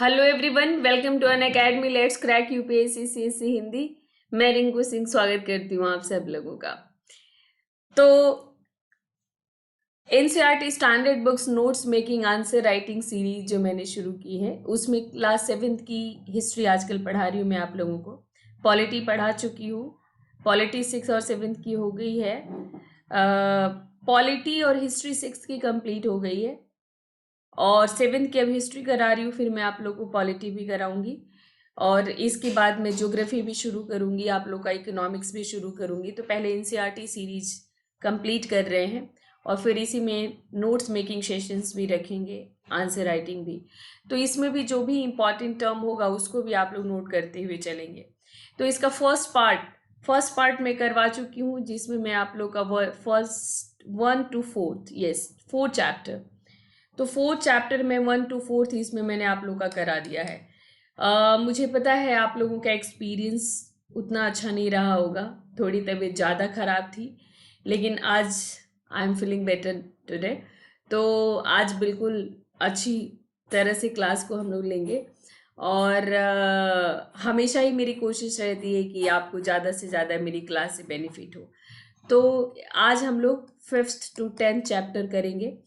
Hello everyone, welcome to Unacademy let's crack UPSC CSC Hindi. मैं रिंकू सिंह स्वागत करती हूँ आप सब लोगों का। तो NCERT standard books notes making answer writing series जो मैंने शुरू की है उसमें क्लास 7th की हिस्ट्री आजकल पढ़ा रही हूँ मैं आप लोगों को। पॉलिटी पढ़ा चुकी हूँ, पॉलिटी 6 और 7th की हो गई है। पॉलिटी और हिस्ट्री 6 की कंप्लीट हो गई है और 7th की अब हिस्ट्री करा रही हूँ, फिर मैं आप लोगों को पॉलिटी भी कराऊंगी और इसके बाद मैं ज्योग्राफी भी शुरू करूंगी, आप लोग का इकोनॉमिक्स भी शुरू करूंगी। तो पहले एनसीईआरटी सीरीज कंप्लीट कर रहे हैं और फिर इसी में नोट्स मेकिंग सेशंस भी रखेंगे, आंसर राइटिंग भी। तो इसमें भी जो भी इंपॉर्टेंट टर्म होगा उसको भी आप लोग नोट करते हुए चलेंगे। तो इसका फर्स्ट पार्ट मैं करवा चुकी हूँ जिसमें मैं आप लोग का फर्स्ट 1 to 4th 4 चैप्टर, तो 4th चैप्टर में 1 to 4th इसमें मैंने आप लोगों का करा दिया है। मुझे पता है आप लोगों का एक्सपीरियंस उतना अच्छा नहीं रहा होगा, थोड़ी तबीयत ज़्यादा ख़राब थी, लेकिन आज I am feeling better today. तो आज बिल्कुल अच्छी तरह से क्लास को हम लोग लेंगे और हमेशा ही मेरी कोशिश रहती है कि आपको ज़्यादा से ज़्यादा मेरी क्लास से बेनिफिट हो। तो आज हम लोग 5th to 10th चैप्टर करेंगे।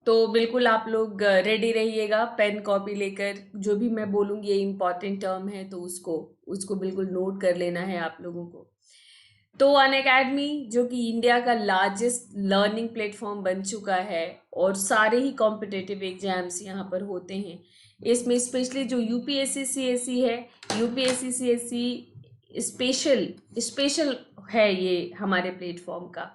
तो बिल्कुल आप लोग रेडी रहिएगा, पेन कॉपी लेकर। जो भी मैं बोलूँगी ये इम्पॉर्टेंट टर्म है तो उसको उसको बिल्कुल नोट कर लेना है आप लोगों को। तो अन अकेडमी जो कि इंडिया का लार्जेस्ट लर्निंग प्लेटफॉर्म बन चुका है और सारे ही कॉम्पिटिटिव एग्जाम्स यहाँ पर होते हैं। इसमें स्पेशली जो यूपीएससी सीएससी है, यूपीएससी सीएससी स्पेशल स्पेशल है ये हमारे प्लेटफॉर्म का।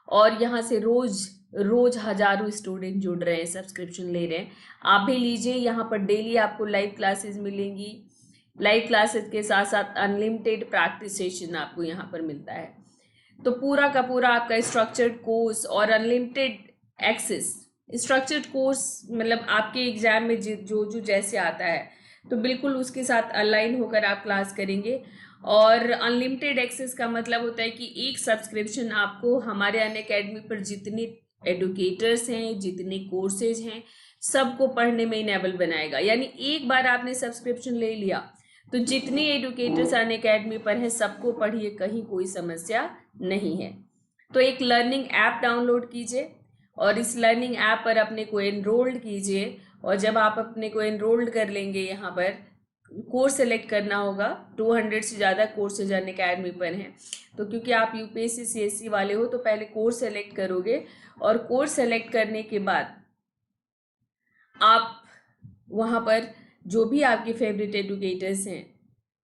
और यहाँ से रोज रोज हजारों स्टूडेंट जुड़ रहे हैं, सब्सक्रिप्शन ले रहे हैं। आप भी लीजिए, यहाँ पर डेली आपको लाइव क्लासेस मिलेंगी। लाइव क्लासेस के साथ साथ अनलिमिटेड प्रैक्टिस सेशन आपको यहाँ पर मिलता है। तो पूरा का पूरा आपका स्ट्रक्चर्ड कोर्स और अनलिमिटेड एक्सेस। स्ट्रक्चर्ड कोर्स मतलब आपके एग्जाम में जो जो जैसे आता है तो बिल्कुल उसके साथ अलाइन होकर आप क्लास करेंगे। और अनलिमिटेड एक्सेस का मतलब होता है कि एक सब्सक्रिप्शन आपको हमारे अन अकेडमी पर जितने एडुकेटर्स हैं, जितने कोर्सेज हैं, सबको पढ़ने में इनेबल बनाएगा। यानी एक बार आपने सब्सक्रिप्शन ले लिया तो जितने एडुकेटर्स अन अकेडमी पर हैं सबको पढ़िए, कहीं कोई समस्या नहीं है। तो एक लर्निंग ऐप डाउनलोड कीजिए और इस लर्निंग ऐप पर अपने को एनरोल्ड कीजिए। और जब आप अपने को एनरोल्ड कर लेंगे, यहाँ पर कोर्स सेलेक्ट करना होगा। 200 से ज़्यादा कोर्सेज अन अकेडमी पर हैं। तो क्योंकि आप यूपीएससी सीएससी वाले हो तो पहले कोर्स सेलेक्ट करोगे और कोर्स सेलेक्ट करने के बाद आप वहाँ पर जो भी आपके फेवरेट एडुकेटर्स हैं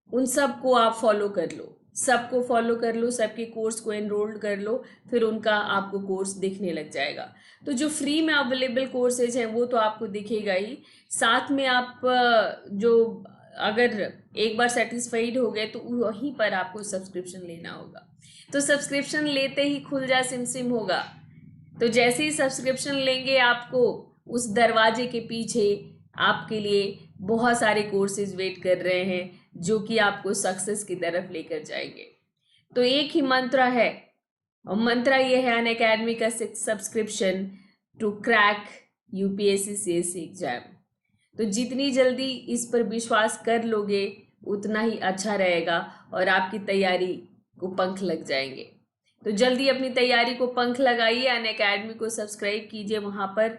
उन सबको आप फॉलो कर लो, सबको फॉलो कर लो, सबके कोर्स को एनरोल्ड कर लो, फिर उनका आपको कोर्स दिखने लग जाएगा। तो जो फ्री में अवेलेबल कोर्सेज हैं वो तो आपको दिखेगा ही, साथ में आप जो अगर एक बार सेटिस्फाइड हो गए तो वहीं पर आपको सब्सक्रिप्शन लेना होगा। तो सब्सक्रिप्शन लेते ही खुल जा सिम सिम होगा। तो जैसे ही सब्सक्रिप्शन लेंगे आपको उस दरवाजे के पीछे आपके लिए बहुत सारे कोर्सेज वेट कर रहे हैं जो कि आपको सक्सेस की तरफ लेकर जाएंगे। तो एक ही मंत्र है और मंत्र ये है अन अकेडमी का subscription to crack UPSC CSC exam. तो जितनी जल्दी इस पर विश्वास कर लोगे उतना ही अच्छा रहेगा और आपकी तैयारी को पंख लग जाएंगे। तो जल्दी अपनी तैयारी को पंख लगाइए, अन अकेडमी को सब्सक्राइब कीजिए। वहाँ पर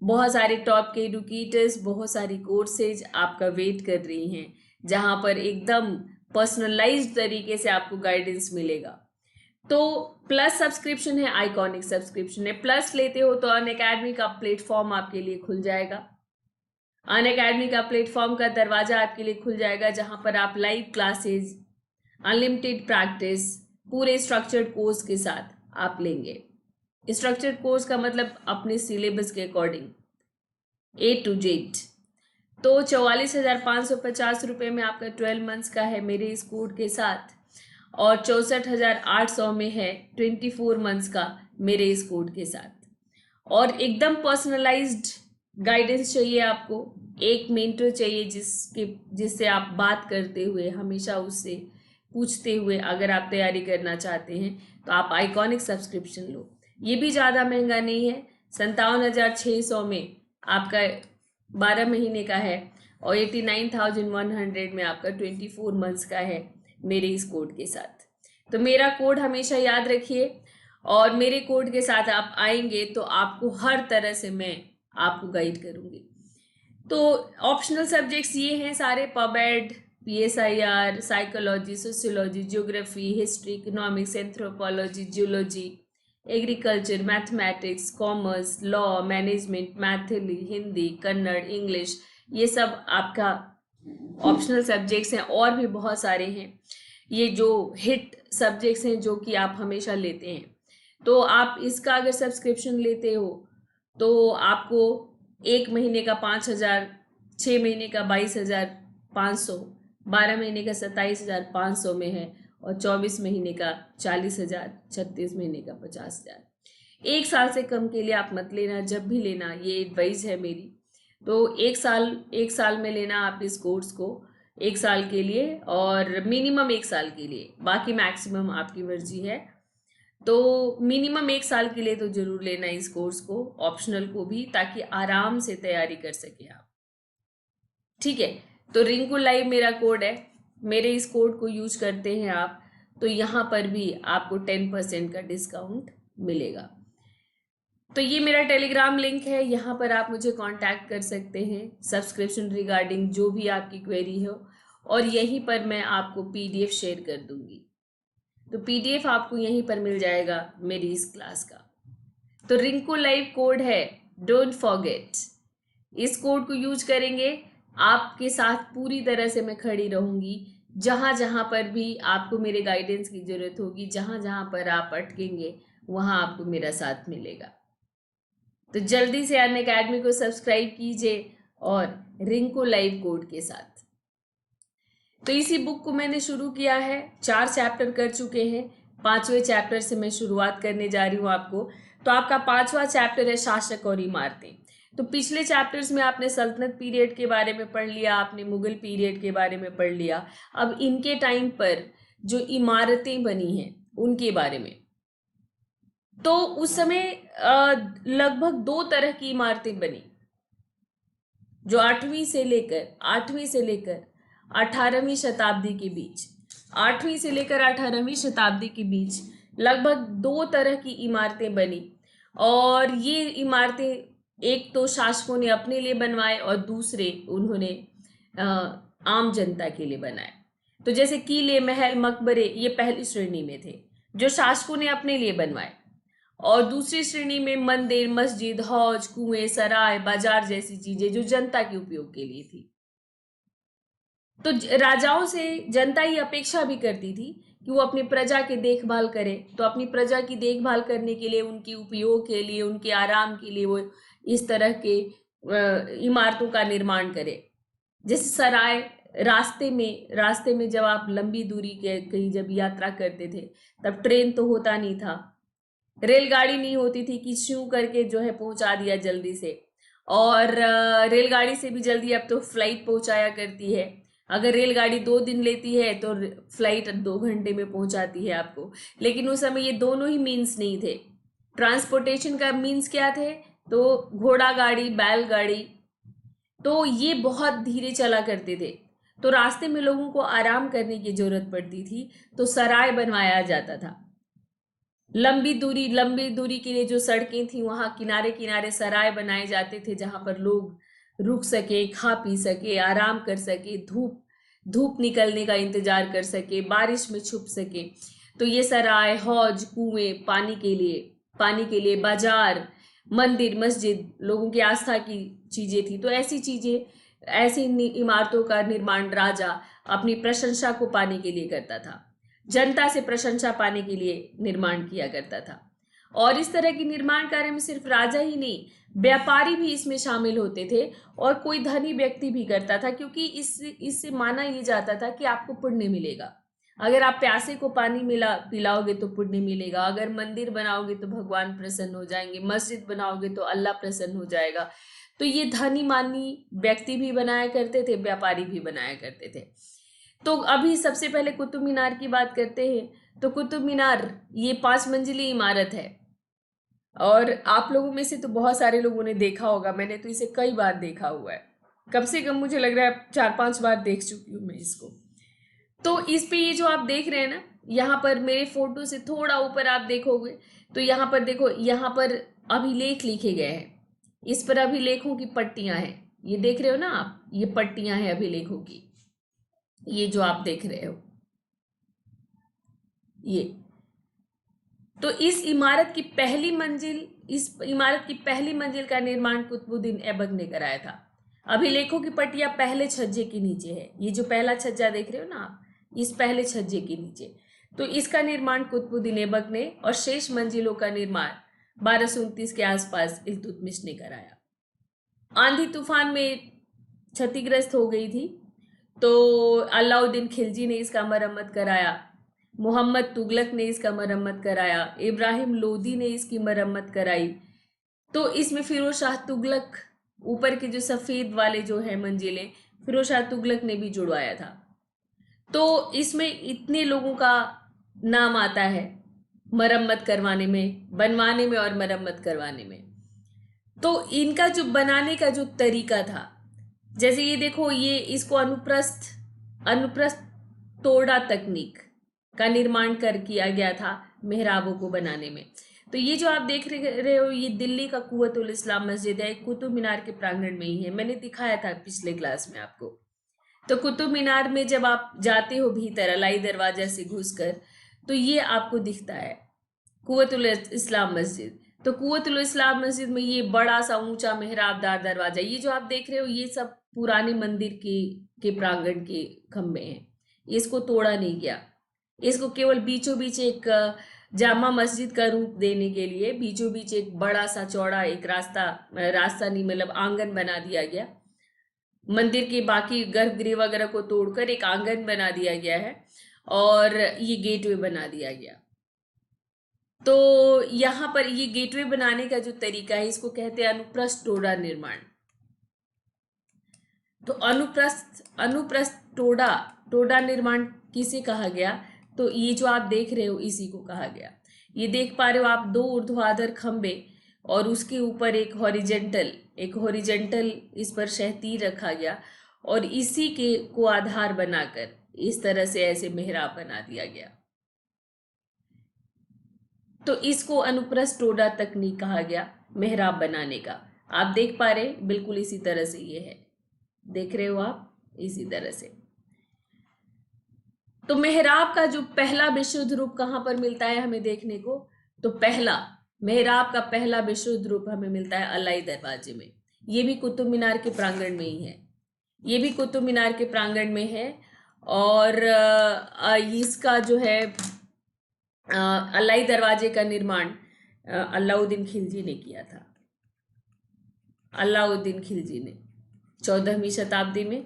बहुत सारे टॉप के एडुकेटर्स, बहुत सारी कोर्सेज आपका वेट कर रही हैं, जहाँ पर एकदम पर्सनलाइज्ड तरीके से आपको गाइडेंस मिलेगा। तो प्लस सब्सक्रिप्शन है, आइकॉनिक सब्सक्रिप्शन है। प्लस लेते हो तो अन अकेडमी का प्लेटफॉर्म आपके लिए खुल जाएगा। अन अकेडमी का प्लेटफॉर्म का दरवाजा आपके लिए खुल जाएगा जहाँ पर आप लाइव क्लासेस, अनलिमिटेड प्रैक्टिस, पूरे स्ट्रक्चर्ड कोर्स के साथ आप लेंगे। स्ट्रक्चर्ड कोर्स का मतलब अपने सिलेबस के अकॉर्डिंग A to Z। तो 44,550 रुपये में आपका 12 मंथ्स का है मेरे इस कोड के साथ, और 64,800 में है 24 मंथ्स का मेरे इस कोड के साथ। और एकदम पर्सनलाइज्ड गाइडेंस चाहिए आपको, एक मेंटर चाहिए जिससे आप बात करते हुए, हमेशा उससे पूछते हुए अगर आप तैयारी करना चाहते हैं तो आप आइकॉनिक सब्सक्रिप्शन लो। ये भी ज़्यादा महंगा नहीं है, 57,600 में आपका 12 महीने का है और 89,100 में आपका 24 मंथ्स का है मेरे इस कोड के साथ। तो मेरा कोड हमेशा याद रखिए, और मेरे कोड के साथ आप आएंगे तो आपको हर तरह से मैं आपको गाइड करूँगी। तो ऑप्शनल सब्जेक्ट्स ये हैं सारे: पबएड, PSIR, psychology, sociology, geography, history, economics, anthropology, geology, agriculture, mathematics, commerce, law, management, Maithili, Hindi, Kannada, English, ये सब आपका ऑप्शनल सब्जेक्ट्स हैं। और भी बहुत सारे हैं, ये जो हिट सब्जेक्ट्स हैं जो कि आप हमेशा लेते हैं। तो आप इसका अगर सब्सक्रिप्शन लेते हो तो आपको 1 महीने का 5,000, 6 महीने का 22,500, 12 महीने का 27,500 में है, और 24 महीने का 40,000, 36 महीने का 50,000। 1 साल से कम के लिए आप मत लेना, जब भी लेना, ये एडवाइस है मेरी। तो 1 साल में लेना आप इस कोर्स को, 1 साल के लिए, और मिनिमम 1 साल के लिए, बाकी मैक्सिमम आपकी मर्जी है। तो मिनिमम 1 साल के लिए तो जरूर लेना इस कोर्स को, ऑप्शनल को भी, ताकि आराम से तैयारी कर सके आप। ठीक है, तो रिंकू लाइव मेरा कोड है, मेरे इस कोड को यूज करते हैं आप, तो यहाँ पर भी आपको 10% का डिस्काउंट मिलेगा। तो ये मेरा टेलीग्राम लिंक है, यहाँ पर आप मुझे कांटेक्ट कर सकते हैं सब्सक्रिप्शन रिगार्डिंग जो भी आपकी क्वेरी हो, और यहीं पर मैं आपको PDF शेयर कर दूंगी। तो PDF आपको यहीं पर मिल जाएगा मेरी इस क्लास का। तो रिंकू लाइव कोड है, डोंट फॉरगेट। इस कोड को यूज करेंगे, आपके साथ पूरी तरह से मैं खड़ी रहूंगी। जहां जहां पर भी आपको मेरे गाइडेंस की जरूरत होगी, जहां जहां पर आप अटकेंगे, वहां आपको मेरा साथ मिलेगा। तो जल्दी से अनअकैडमी को सब्सक्राइब कीजिए, और रिंकू लाइव कोड के साथ। तो इसी बुक को मैंने शुरू किया है, 4 चैप्टर कर चुके हैं, 5वें चैप्टर से मैं शुरुआत करने जा रही हूँ आपको। तो आपका 5वां चैप्टर है शासक और इमारतें। तो पिछले चैप्टर्स में आपने सल्तनत पीरियड के बारे में पढ़ लिया, आपने मुगल पीरियड के बारे में पढ़ लिया। अब इनके टाइम पर जो इमारतें बनी हैं उनके बारे में। तो उस समय लगभग 2 तरह की इमारतें बनी, जो 8वीं से लेकर 18वीं शताब्दी के बीच, 8वीं से लेकर 18वीं शताब्दी के बीच लगभग 2 तरह की इमारतें बनी। और ये इमारतें एक तो शासकों ने अपने लिए बनवाए, और दूसरे उन्होंने आम जनता के लिए बनाए। तो जैसे किले, महल, मकबरे, ये पहली श्रेणी में थे जो शासकों ने अपने लिए बनवाए, और दूसरी श्रेणी में मंदिर, मस्जिद, हौज, कुएं, सराय, बाजार जैसी चीजें जो जनता के उपयोग के लिए थी। तो राजाओं से जनता ये अपेक्षा भी करती थी कि वो अपनी प्रजा की देखभाल करे। तो अपनी प्रजा की देखभाल करने के लिए, उनके उपयोग के लिए, उनके आराम के लिए वो इस तरह के इमारतों का निर्माण करे। जैसे सराय, रास्ते में जब आप लंबी दूरी के कहीं जब यात्रा करते थे, तब ट्रेन तो होता नहीं था, रेलगाड़ी नहीं होती थी कि शू करके जो है पहुंचा दिया जल्दी से। और रेलगाड़ी से भी जल्दी अब तो फ्लाइट पहुंचाया करती है। अगर रेलगाड़ी 2 दिन लेती है तो फ्लाइट 2 घंटे में पहुंचाती है आपको। लेकिन उस समय ये दोनों ही मीन्स नहीं थे। ट्रांसपोर्टेशन का मीन्स क्या थे? तो घोड़ा गाड़ी, बैलगाड़ी, तो ये बहुत धीरे चला करते थे। तो रास्ते में लोगों को आराम करने की जरूरत पड़ती थी, तो सराय बनवाया जाता था। लंबी दूरी के लिए जो सड़कें थी, वहां किनारे किनारे सराय बनाए जाते थे, जहां पर लोग रुक सके, खा पी सके, आराम कर सके, धूप निकलने का इंतजार कर सके, बारिश में छुप सके। तो ये सराय, हौज, कुएं, पानी के लिए बाजार, मंदिर, मस्जिद लोगों की आस्था की चीजें थी। तो ऐसी इमारतों का निर्माण राजा अपनी प्रशंसा को पाने के लिए करता था, जनता से प्रशंसा पाने के लिए निर्माण किया करता था। और इस तरह के निर्माण कार्य में सिर्फ राजा ही नहीं, व्यापारी भी इसमें शामिल होते थे, और कोई धनी व्यक्ति भी करता था, क्योंकि इससे माना यह जाता था कि आपको पुण्य मिलेगा। अगर आप प्यासे को पानी पिलाओगे तो पुण्य मिलेगा, अगर मंदिर बनाओगे तो भगवान प्रसन्न हो जाएंगे, मस्जिद बनाओगे तो अल्लाह प्रसन्न हो जाएगा। तो ये धनी मानी व्यक्ति भी बनाया करते थे, व्यापारी भी बनाया करते थे। तो अभी सबसे पहले कुतुब मीनार की बात करते हैं। तो कुतुब मीनार ये 5 मंजिली इमारत है, और आप लोगों में से तो बहुत सारे लोगों ने देखा होगा, मैंने तो इसे कई बार देखा हुआ है। कम से कम मुझे लग रहा है 4-5 बार देख चुकी हूँ मैं इसको। तो इस पे ये जो आप देख रहे हैं ना, यहाँ पर मेरे फोटो से थोड़ा ऊपर आप देखोगे तो यहाँ पर देखो, यहाँ पर अभिलेख लिखे गए हैं। इस पर अभिलेखों की पट्टियां हैं, ये देख रहे हो ना आप, ये पट्टियां हैं अभिलेखों की, ये जो आप देख रहे हो ये। तो इस इमारत की पहली मंजिल का निर्माण कुतुबुद्दीन ऐबक ने कराया था। अभिलेखों की पट्टियां पहले छज्जे के नीचे है, ये जो पहला छज्जा देख रहे हो ना आप, इस पहले छज्जे के नीचे। तो इसका निर्माण कुतुबुद्दीन ऐबक ने और शेष मंजिलों का निर्माण 1229 के आसपास इल्तुतमिश ने कराया। आंधी तूफान में क्षतिग्रस्त हो गई थी, तो अलाउद्दीन खिलजी ने इसका मरम्मत कराया, मोहम्मद तुगलक ने इसका मरम्मत कराया, इब्राहिम लोदी ने इसकी मरम्मत कराई। तो इसमें फिरोज शाह तुगलक, ऊपर के जो सफ़ेद वाले जो है मंजिलें, फिरोज शाह तुगलक ने भी जुड़वाया था। तो इसमें इतने लोगों का नाम आता है मरम्मत करवाने में, बनवाने में और मरम्मत करवाने में। तो इनका जो बनाने का जो तरीका था, जैसे ये देखो, ये इसको अनुप्रस्थ तोड़ा तकनीक का निर्माण किया गया था मेहराबों को बनाने में। तो ये जो आप देख रहे हो, ये दिल्ली का कुव्वतुल इस्लाम मस्जिद है, कुतुब मीनार के प्रांगण में ही है। मैंने दिखाया था पिछले क्लास में आपको। तो कुतुब मीनार में जब आप जाते हो भीतर अलाई दरवाजा से घुसकर, तो ये आपको दिखता है कुव्वतुल इस्लाम मस्जिद। तो कुव्वतुल इस्लाम मस्जिद में ये बड़ा सा ऊंचा मेहराबदार दरवाजा, ये जो आप देख रहे हो, ये सब पुराने मंदिर के प्रांगण के खंभे हैं। इसको तोड़ा नहीं गया, इसको केवल बीचों बीच एक जामा मस्जिद का रूप देने के लिए बीचों बीच एक बड़ा सा चौड़ा एक रास्ता नहीं, मतलब आंगन बना दिया गया। मंदिर के बाकी गर्भगृह वगैरह को तोड़कर एक आंगन बना दिया गया है और ये गेटवे बना दिया गया। तो यहाँ पर ये गेटवे बनाने का जो तरीका है, इसको कहते हैं अनुप्रस्थ टोड़ा निर्माण। तो अनुप्रस्थ टोड़ा निर्माण किसे कहा गया? तो ये जो आप देख रहे हो, इसी को कहा गया। ये देख पा रहे हो आप, 2 ऊर्ध्वाधर खंबे और उसके ऊपर एक हॉरिजेंटल इस पर क्षैतिज रखा गया और इसी के को आधार बनाकर इस तरह से ऐसे मेहराब बना दिया गया। तो इसको अनुप्रस्थ टोड़ा तकनीक कहा गया मेहराब बनाने का। आप देख पा रहे हैं, बिल्कुल इसी तरह से ये है, देख रहे हो आप, इसी तरह से। तो मेहराब का जो पहला विशुद्ध रूप कहाँ पर मिलता है हमें देखने को? तो मेहराब का पहला विशुद्ध रूप हमें मिलता है अलाई दरवाजे में। ये भी कुतुब मीनार के प्रांगण में ही है, ये भी कुतुब मीनार के प्रांगण में है। और इसका जो है अलाई दरवाजे का निर्माण अलाउद्दीन खिलजी ने किया था। अलाउद्दीन खिलजी ने 14वीं शताब्दी में,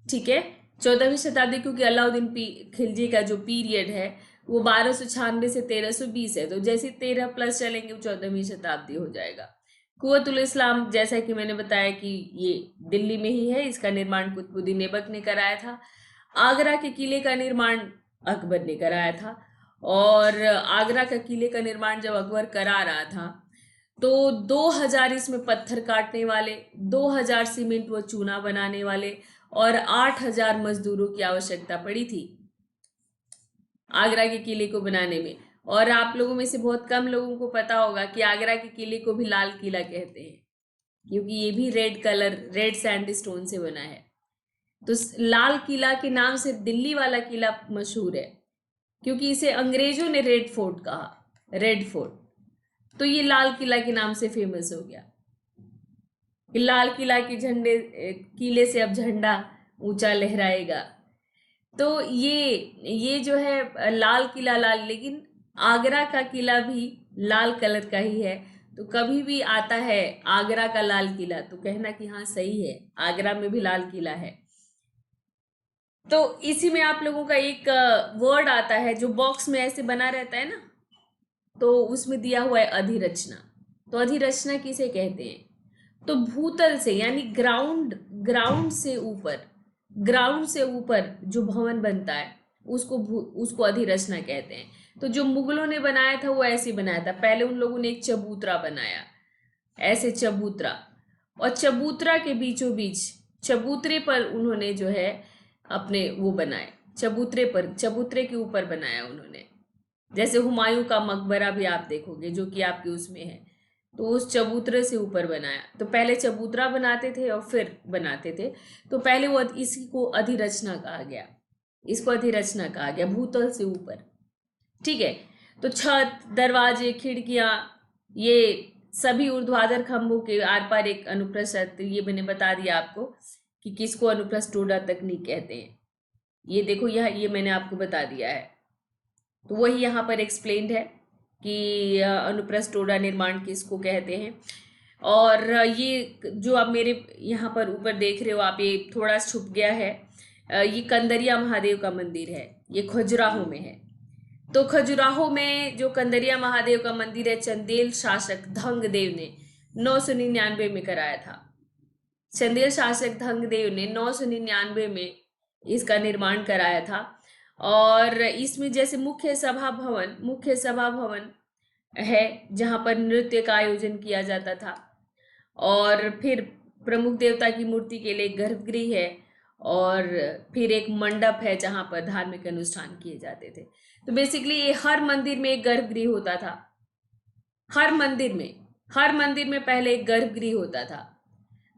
ठीक है, 14वीं शताब्दी, क्योंकि अलाउद्दीन खिलजी का जो पीरियड है वो 1296 से 1320 है। तो जैसे 13 प्लस चलेंगे 14वीं शताब्दी हो जाएगा। कुव्वतुल इस्लाम, जैसा कि मैंने बताया कि ये दिल्ली में ही है, इसका निर्माण कुतुबुद्दीन ऐबक ने कराया था। आगरा के किले का निर्माण अकबर ने कराया था। और आगरा का किले का निर्माण जब अकबर करा रहा था तो 2000 इसमें पत्थर काटने वाले, 2000 सीमेंट व चूना बनाने वाले और 8000 मजदूरों की आवश्यकता पड़ी थी आगरा के किले को बनाने में। और आप लोगों में से बहुत कम लोगों को पता होगा कि आगरा के किले को भी लाल किला कहते हैं, क्योंकि ये भी रेड सैंडस्टोन से बना है। तो लाल किला के नाम से दिल्ली वाला किला मशहूर है, क्योंकि इसे अंग्रेजों ने रेड फोर्ट कहा, रेड फोर्ट। तो ये लाल किला के नाम से फेमस हो गया कि लाल किला के किले से अब झंडा ऊंचा लहराएगा। तो ये जो है लाल किला लेकिन आगरा का किला भी लाल कलर का ही है। तो कभी भी आता है आगरा का लाल किला तो कहना कि हाँ सही है, आगरा में भी लाल किला है। तो इसी में आप लोगों का एक वर्ड आता है जो बॉक्स में ऐसे बना रहता है ना, तो उसमें दिया हुआ है अधिरचना। तो अधिरचना किसे कहते हैं? तो भूतल से, यानी ग्राउंड से ऊपर जो भवन बनता है उसको अधिरचना कहते हैं। तो जो मुगलों ने बनाया था वो ऐसे बनाया था। पहले उन लोगों ने एक चबूतरा बनाया, ऐसे चबूतरा, और चबूतरा के बीचों बीच चबूतरे पर उन्होंने जो है अपने वो बनाए, चबूतरे के ऊपर बनाया उन्होंने। जैसे हुमायूं का मकबरा भी आप देखोगे जो कि आपके उसमें है, तो उस चबूतरे से ऊपर बनाया। तो पहले चबूतरा बनाते थे और फिर बनाते थे। तो पहले वो इसी को अधिरचना कहा गया, इसको अधिरचना कहा गया, भूतल से ऊपर। ठीक है। तो छत, दरवाजे, खिड़कियां, ये सभी ऊर्ध्वाधर खंभों के आर पार एक अनुप्रस्थ, ये मैंने बता दिया आपको कि किसको अनुप्रस्थ टोडा तकनीक कहते हैं। ये देखो, ये मैंने आपको बता दिया है। तो वही यहाँ पर एक्सप्लेन्ड है कि अनुप्रस्थ टोडा निर्माण किसको कहते हैं। और ये जो आप मेरे यहाँ पर ऊपर देख रहे हो आप, ये थोड़ा छुप गया है, ये कंदरिया महादेव का मंदिर है, ये खजुराहो में है। तो खजुराहो में जो कंदरिया महादेव का मंदिर है, चंदेल शासक धंगदेव ने 999 में कराया था। चंदेल शासक धंगदेव ने 999 में इसका निर्माण कराया था। और इसमें जैसे मुख्य सभा भवन है जहाँ पर नृत्य का आयोजन किया जाता था, और फिर प्रमुख देवता की मूर्ति के लिए गर्भगृह है, और फिर एक मंडप है जहाँ पर धार्मिक अनुष्ठान किए जाते थे। तो बेसिकली ये हर मंदिर में एक गर्भगृह होता था। हर मंदिर में पहले एक गर्भगृह होता था,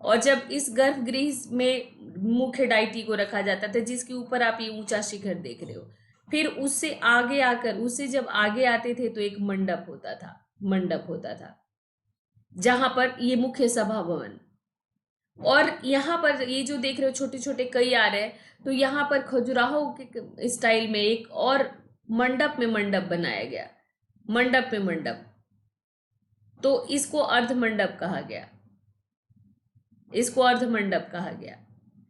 और जब इस गर्भगृह में मुख्य डायटी को रखा जाता था, जिसके ऊपर आप ये ऊंचा शिखर देख रहे हो, फिर उससे आगे आकर, उससे जब आगे आते थे तो एक मंडप होता था जहां पर ये मुख्य सभा भवन, और यहाँ पर ये जो देख रहे हो छोटे छोटे कई आ रहे हैं, तो यहाँ पर खजुराहो के स्टाइल में एक और मंडप में मंडप बनाया गया, मंडप में मंडप। तो इसको अर्धमंडप कहा गया,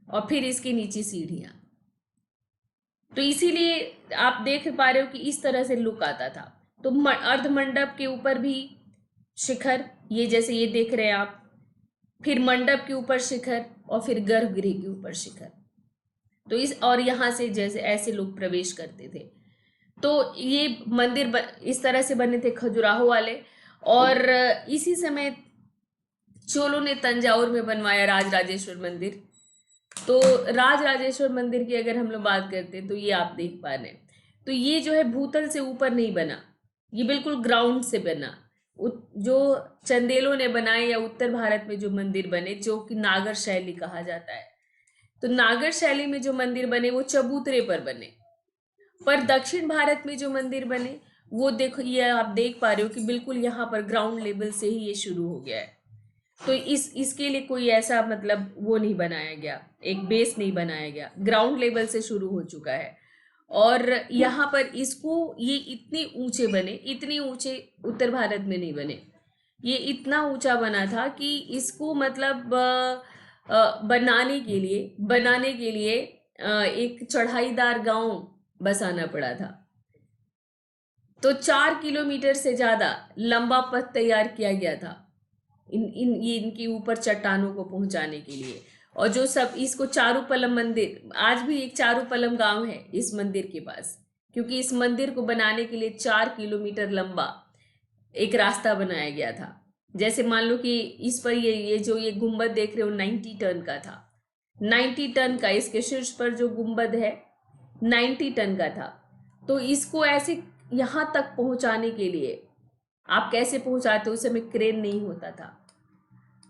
और फिर इसके नीचे सीढ़ियां। तो इसीलिए आप देख पा रहे हो कि इस तरह से लुक आता था। तो अर्धमंडप के ऊपर भी शिखर, ये जैसे ये देख रहे हैं आप, फिर मंडप के ऊपर शिखर, और फिर गर्भगृह के ऊपर शिखर। तो और यहाँ से जैसे ऐसे लोग प्रवेश करते थे। तो ये मंदिर इस तरह से बने थे खजुराहो वाले। और इसी समय चोलों ने तंजावुर में बनवाया राजराजेश्वर मंदिर। तो राजराजेश्वर मंदिर की अगर हम लोग बात करते हैं, तो ये आप देख पा रहे हैं, तो ये जो है भूतल से ऊपर नहीं बना, ये बिल्कुल ग्राउंड से बना। जो चंदेलों ने बनाए या उत्तर भारत में जो मंदिर बने, जो कि नागर शैली कहा जाता है, तो नागर शैली में जो मंदिर बने वो चबूतरे पर बने। पर दक्षिण भारत में जो मंदिर बने वो देखो, ये आप देख पा रहे हो कि बिल्कुल यहाँ पर ग्राउंड लेवल से ही ये शुरू हो गया है। तो इसके लिए कोई ऐसा मतलब वो नहीं बनाया गया, एक बेस नहीं बनाया गया, ग्राउंड लेवल से शुरू हो चुका है। और यहाँ पर इसको ये इतने ऊंचे बने, इतने ऊंचे उत्तर भारत में नहीं बने, ये इतना ऊंचा बना था कि इसको मतलब बनाने के लिए एक चढ़ाईदार गांव बसाना पड़ा था। तो 4 किलोमीटर से ज्यादा लंबा पथ तैयार किया गया था इनके ऊपर चट्टानों को पहुंचाने के लिए। और जो सब इसको चारूपलम मंदिर, आज भी एक चारूपलम गांव है इस मंदिर के पास, क्योंकि इस मंदिर को बनाने के लिए 4 किलोमीटर लंबा एक रास्ता बनाया गया था। जैसे मान लो कि इस पर ये जो ये गुंबद देख रहे हो 90 टन का था, 90 टन का, इसके शीर्ष पर जो गुंबद है 90 टन का था। तो इसको ऐसे यहाँ तक पहुंचाने के लिए आप कैसे पहुंचाते, उस समय क्रेन नहीं होता था,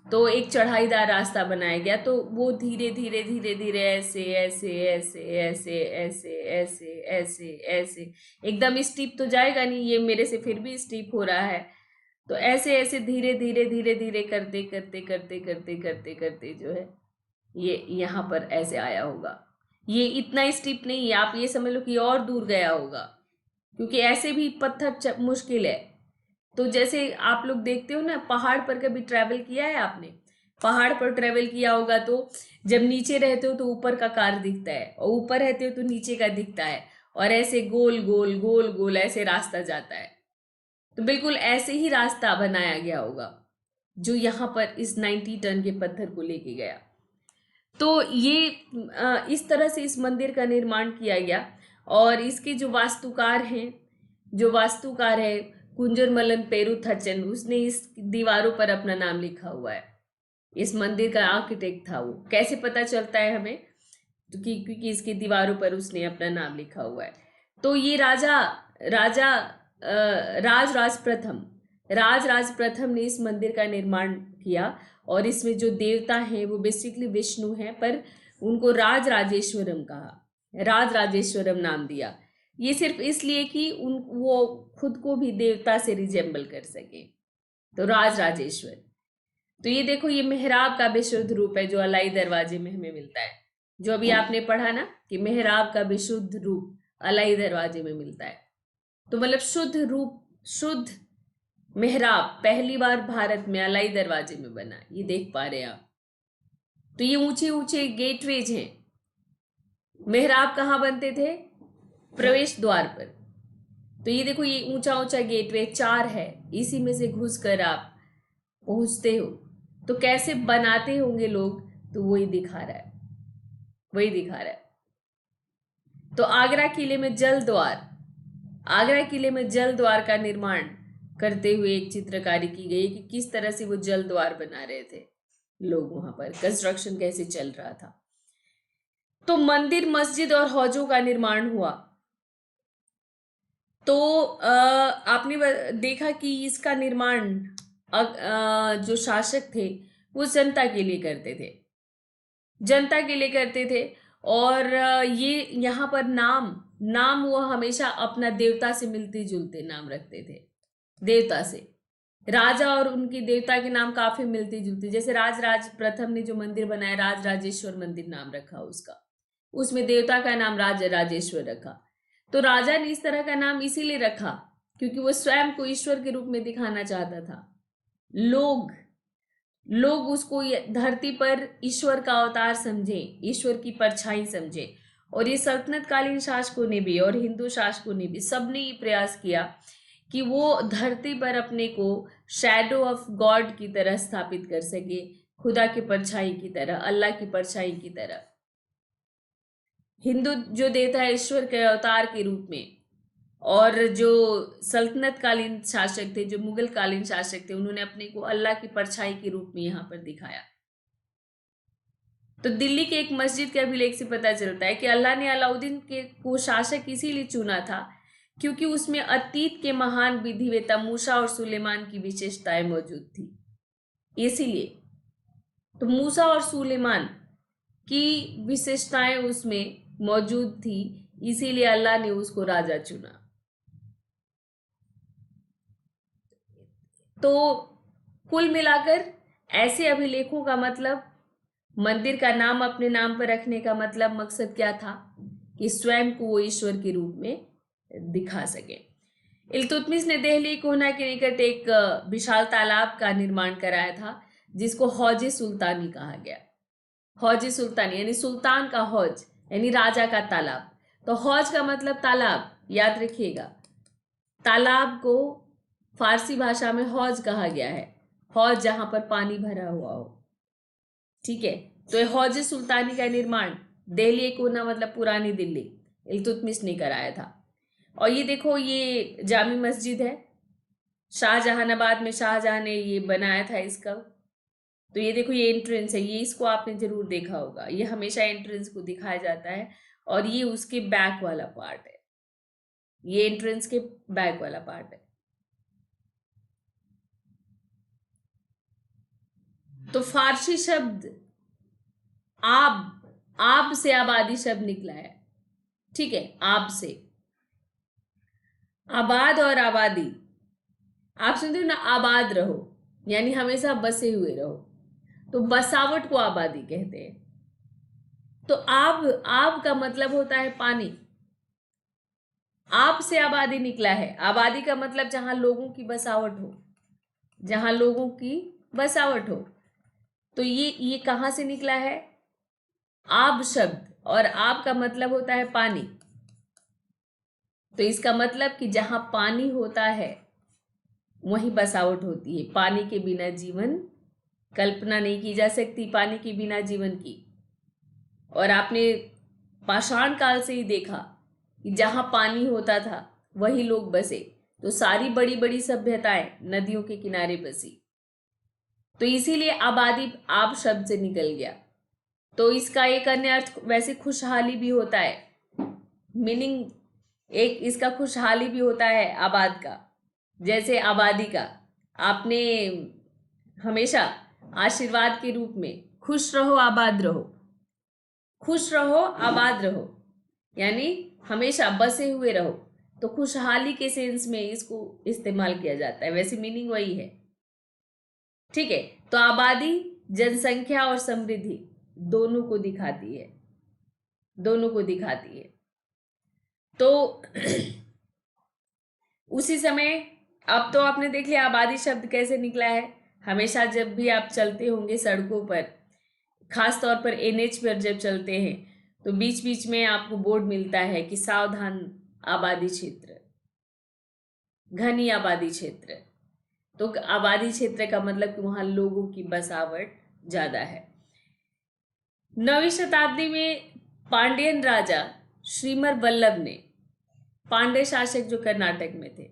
तो एक चढ़ाईदार रास्ता बनाया गया। तो वो धीरे धीरे धीरे धीरे ऐसे ऐसे ऐसे ऐसे ऐसे ऐसे ऐसे ऐसे, एकदम स्टीप तो जाएगा नहीं, ये मेरे से फिर भी स्टीप हो रहा है, तो ऐसे ऐसे धीरे धीरे धीरे धीरे करते करते करते करते करते करते जो है ये यहाँ पर ऐसे आया होगा। ये इतना स्टीप नहीं है, आप ये समझ लो कि और दूर गया होगा, क्योंकि ऐसे भी पत्थर मुश्किल है। तो जैसे आप लोग देखते हो ना, पहाड़ पर कभी ट्रैवल किया है आपने, पहाड़ पर ट्रैवल किया होगा, तो जब नीचे रहते हो तो ऊपर का कार दिखता है, और ऊपर रहते हो तो नीचे का दिखता है, और ऐसे गोल गोल गोल गोल ऐसे रास्ता जाता है। तो बिल्कुल ऐसे ही रास्ता बनाया गया होगा जो यहाँ पर इस 90 टन के पत्थर को लेके गया। तो ये इस तरह से इस मंदिर का निर्माण किया गया। और इसके जो वास्तुकार है कुंजर मलन पेरुथचन, उसने इस दीवारों पर अपना नाम लिखा हुआ है। इस मंदिर का आर्किटेक्ट था वो। कैसे पता चलता है हमें? तो क्योंकि इसकी दीवारों पर उसने अपना नाम लिखा हुआ है। तो ये राजा राजा राज राज प्रथम ने इस मंदिर का निर्माण किया। और इसमें जो देवता हैं वो बेसिकली विष्णु हैं, पर उनको राज राजेश्वरम कहा, राज राजेश्वरम नाम दिया। ये सिर्फ इसलिए कि वो खुद को भी देवता से रिजेंबल कर सके, तो राज राजेश्वर। तो ये देखो, ये मेहराब का विशुद्ध रूप है जो अलाई दरवाजे में हमें मिलता है। जो अभी आपने पढ़ा ना कि मेहराब का विशुद्ध रूप अलाई दरवाजे में मिलता है, तो मतलब शुद्ध रूप, शुद्ध मेहराब पहली बार भारत में अलाई दरवाजे में बना, ये देख पा रहे हैं आप। तो ये ऊंचे ऊंचे गेटवेज हैं। मेहराब कहाँ बनते थे? प्रवेश द्वार पर। तो ये देखो, ये ऊंचा ऊंचा गेटवे 4 है, इसी में से घुसकर आप पहुंचते हो। तो कैसे बनाते होंगे लोग, तो वही दिखा रहा है, वही दिखा रहा है। तो आगरा किले में जल द्वार, आगरा किले में जल द्वार का निर्माण करते हुए एक चित्रकारी की गई कि किस तरह से वो जल द्वार बना रहे थे लोग, वहां पर कंस्ट्रक्शन कैसे चल रहा था। तो मंदिर, मस्जिद और हौजों का निर्माण हुआ। तो आपने देखा कि इसका निर्माण जो शासक थे वो जनता के लिए करते थे, जनता के लिए करते थे। और ये यहाँ पर नाम नाम वो हमेशा अपना देवता से मिलते जुलते नाम रखते थे, देवता से। राजा और उनकी देवता के नाम काफी मिलते जुलते, जैसे राज राज प्रथम ने जो मंदिर बनाया, राज राजेश्वर मंदिर नाम रखा उसका, उसमें देवता का नाम राज राजेश्वर रखा। तो राजा ने इस तरह का नाम इसीलिए रखा क्योंकि वो स्वयं को ईश्वर के रूप में दिखाना चाहता था। लोग लोग उसको धरती पर ईश्वर का अवतार समझे, ईश्वर की परछाई समझे। और ये सल्तनत कालीन शासकों ने भी और हिंदू शासकों ने भी, सबने ये प्रयास किया कि वो धरती पर अपने को शैडो ऑफ गॉड की तरह स्थापित कर सके, खुदा की परछाई की तरह, अल्लाह की परछाई की तरह। हिंदू जो देता है ईश्वर के अवतार के रूप में, और जो सल्तनत कालीन शासक थे, जो मुगल कालीन शासक थे, उन्होंने अपने को अल्लाह की परछाई के रूप में यहाँ पर दिखाया। तो दिल्ली के एक मस्जिद के अभिलेख से पता चलता है कि अल्लाह ने अलाउद्दीन के को शासक इसीलिए चुना था क्योंकि उसमें अतीत के महान विधिवेता मूसा और सुलेमान की विशेषताएं मौजूद थी, इसीलिए। तो मूसा और सुलेमान की विशेषताएं उसमें मौजूद थी, इसीलिए अल्लाह ने उसको राजा चुना। तो कुल मिलाकर ऐसे अभिलेखों का मतलब, मंदिर का नाम अपने नाम पर रखने का मतलब, मकसद क्या था कि स्वयं को वो ईश्वर के रूप में दिखा सके। इल्तुतमिश ने दिल्ली कोहना के निकट एक विशाल तालाब का निर्माण कराया था जिसको हौज सुल्तानी कहा गया। हौज सुल्तानी यानी सुल्तान का हौज, यानी राजा का तालाब। तो हौज का मतलब तालाब, याद रखिएगा। तालाब को फारसी भाषा में हौज कहा गया है, हौज जहां पर पानी भरा हुआ हो, ठीक है। तो ये हौज सुल्तानी का निर्माण दिल्ली कोना मतलब पुरानी दिल्ली, इल्तुतमिश ने कराया था। और ये देखो, ये जामी मस्जिद है, शाहजहानाबाद में शाहजहां ने ये बनाया था इसका। तो ये देखो, ये एंट्रेंस है, ये इसको आपने जरूर देखा होगा, ये हमेशा एंट्रेंस को दिखाया जाता है। और ये उसके बैक वाला पार्ट है, ये एंट्रेंस के बैक वाला पार्ट है। तो फारसी शब्द आब से आबादी शब्द निकला है, ठीक है। आब से आबाद और आबादी, आप सुनते हो ना, आबाद रहो यानी हमेशा बसे हुए रहो, तो बसावट को आबादी कहते हैं। तो आब का मतलब होता है पानी, आब से आबादी निकला है। आबादी का मतलब जहां लोगों की बसावट हो, जहां लोगों की बसावट हो। तो ये कहां से निकला है? आब शब्द, और आब का मतलब होता है पानी। तो इसका मतलब कि जहां पानी होता है वहीं बसावट होती है। पानी के बिना जीवन, कल्पना नहीं की जा सकती पानी के बिना जीवन की। और आपने पाषाण काल से ही देखा कि जहां पानी होता था वही लोग बसे। तो सारी बड़ी बड़ी सभ्यताएं नदियों के किनारे बसी। तो इसीलिए आबादी आब शब्द से निकल गया। तो इसका एक अन्य अर्थ वैसे खुशहाली भी होता है, मीनिंग एक इसका खुशहाली भी होता है आबाद का, जैसे आबादी का। आपने हमेशा आशीर्वाद के रूप में खुश रहो आबाद रहो, खुश रहो आबाद रहो, यानी हमेशा बसे हुए रहो, तो खुशहाली के सेंस में इसको इस्तेमाल किया जाता है, वैसे मीनिंग वही है। ठीक है, तो आबादी जनसंख्या और समृद्धि दोनों को दिखाती है, दोनों को दिखाती है। तो उसी समय अब तो आपने देख लिया आबादी शब्द कैसे निकला है। हमेशा जब भी आप चलते होंगे सड़कों पर, खास तौर पर एनएच पर जब चलते हैं, तो बीच बीच में आपको बोर्ड मिलता है कि सावधान आबादी क्षेत्र, घनी आबादी क्षेत्र। तो आबादी क्षेत्र का मतलब कि वहां लोगों की बसावट ज्यादा है। 9वीं शताब्दी में पांड्यन राजा श्रीमर वल्लभ ने, पांड्य शासक जो कर्नाटक में थे,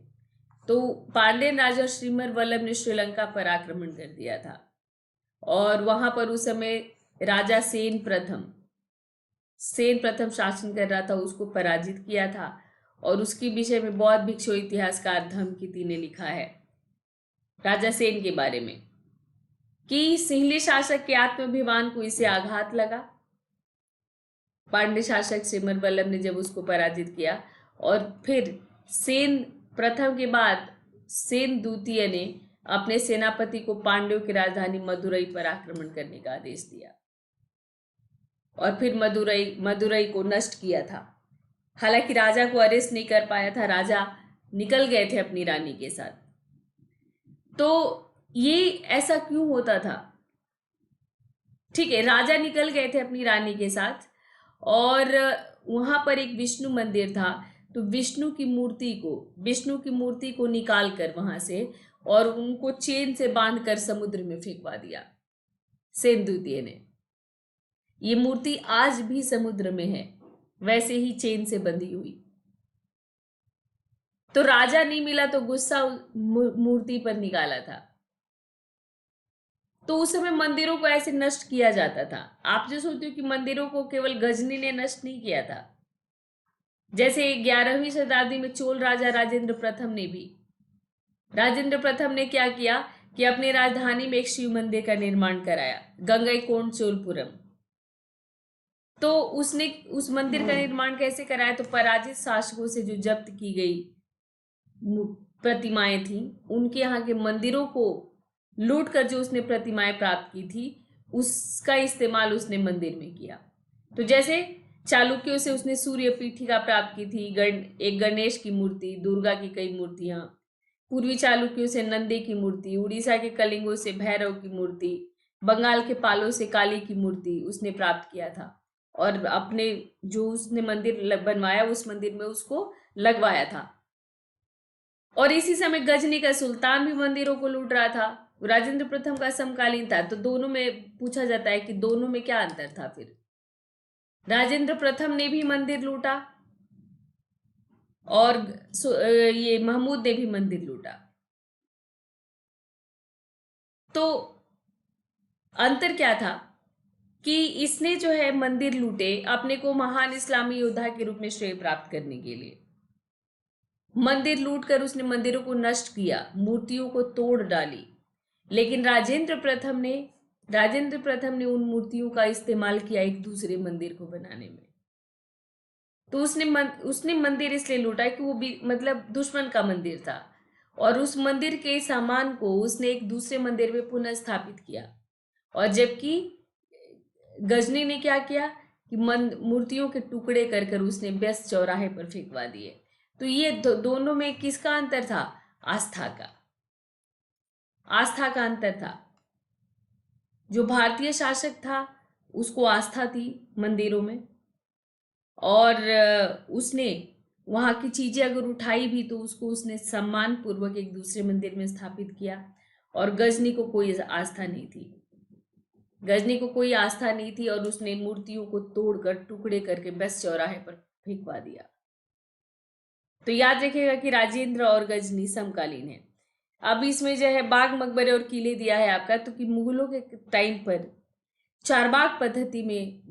तो पांड्यन राजा श्रीमर वल्लभ ने श्रीलंका पर आक्रमण कर दिया था, और वहां पर उस समय राजा सेन प्रथम शासन कर रहा था, उसको पराजित किया था। और उसके विषय में बौद्ध भिक्षु इतिहासकार धम्मकिति ने लिखा है राजा सेन के बारे में कि सिंहली शासक के आत्माभिमान को इसे आघात लगा। पांड्य शासक श्रीमर वल्लभ ने जब उसको पराजित किया, और फिर सेन प्रथम के बाद सेन द्वितीय ने अपने सेनापति को पांड्यों की राजधानी मदुरई पर आक्रमण करने का आदेश दिया, और फिर मदुरई को नष्ट किया था। हालांकि राजा को अरेस्ट नहीं कर पाया था, राजा निकल गए थे अपनी रानी के साथ। तो ये ऐसा क्यों होता था? ठीक है, राजा निकल गए थे अपनी रानी के साथ, और वहां पर एक विष्णु मंदिर था, तो विष्णु की मूर्ति को निकाल कर वहां से, और उनको चेन से बांधकर समुद्र में फेंकवा दिया सेन द्वितीय ने। ये मूर्ति आज भी समुद्र में है, वैसे ही चेन से बंधी हुई। तो राजा नहीं मिला तो गुस्सा मूर्ति पर निकाला था। तो उस समय मंदिरों को ऐसे नष्ट किया जाता था। आप जो सोचते हो कि मंदिरों को केवल गजनी ने नष्ट नहीं किया था, जैसे 11वीं शताब्दी में चोल राजा राजेंद्र प्रथम ने क्या किया कि अपने राजधानी में एक शिव मंदिर का निर्माण कराया, गंगईकोंड चोलपुरम। तो उसने उस मंदिर का निर्माण कैसे कराया? तो पराजित शासकों से जो जब्त की गई प्रतिमाएं थी, उनके यहाँ के मंदिरों को लूट कर जो उसने प्रतिमाएं प्राप्त की थी, उसका इस्तेमाल उसने मंदिर में किया। तो जैसे चालुक्यों से उसने सूर्य पीठिका प्राप्त की थी, एक गणेश की मूर्ति, दुर्गा की कई मूर्तियां, पूर्वी चालुक्यों से नंदे की मूर्ति, उड़ीसा के कलिंगों से भैरव की मूर्ति, बंगाल के पालों से काली की मूर्ति उसने प्राप्त किया था, और अपने जो उसने मंदिर बनवाया उस मंदिर में उसको लगवाया था। और इसी समय गजनी का सुल्तान भी मंदिरों को लूट रहा था, राजेंद्र प्रथम का समकालीन था। तो दोनों में पूछा जाता है कि दोनों में क्या अंतर था? फिर राजेंद्र प्रथम ने भी मंदिर लूटा, और ये महमूद ने भी मंदिर लूटा। तो अंतर क्या था कि इसने जो है मंदिर लूटे अपने को महान इस्लामी योद्धा के रूप में श्रेय प्राप्त करने के लिए। मंदिर लूटकर उसने मंदिरों को नष्ट किया, मूर्तियों को तोड़ डाली। लेकिन राजेंद्र प्रथम ने उन मूर्तियों का इस्तेमाल किया एक दूसरे मंदिर को बनाने में। तो उसने मंदिर इसलिए लूटा कि वो भी मतलब दुश्मन का मंदिर था, और उस मंदिर के सामान को उसने एक दूसरे मंदिर में पुनः स्थापित किया। और जबकि गजनी ने क्या किया कि मूर्तियों के टुकड़े कर कर उसने व्यस्त चौराहे पर फेंकवा दिए। तो ये दोनों में किसका अंतर था? आस्था का अंतर था। जो भारतीय शासक था उसको आस्था थी मंदिरों में, और उसने वहां की चीजें अगर उठाई भी तो उसको उसने सम्मान पूर्वक एक दूसरे मंदिर में स्थापित किया। और गजनी को कोई आस्था नहीं थी, और उसने मूर्तियों को तोड़कर टुकड़े करके बस चौराहे पर फेंकवा दिया। तो याद रखिएगा कि राजेंद्र और गजनी समकालीन है। अब इसमें जो है बाग मकबरे और किले दिया है आपका, तो कि मुगलों के टाइम पर चारबाग पद्धति में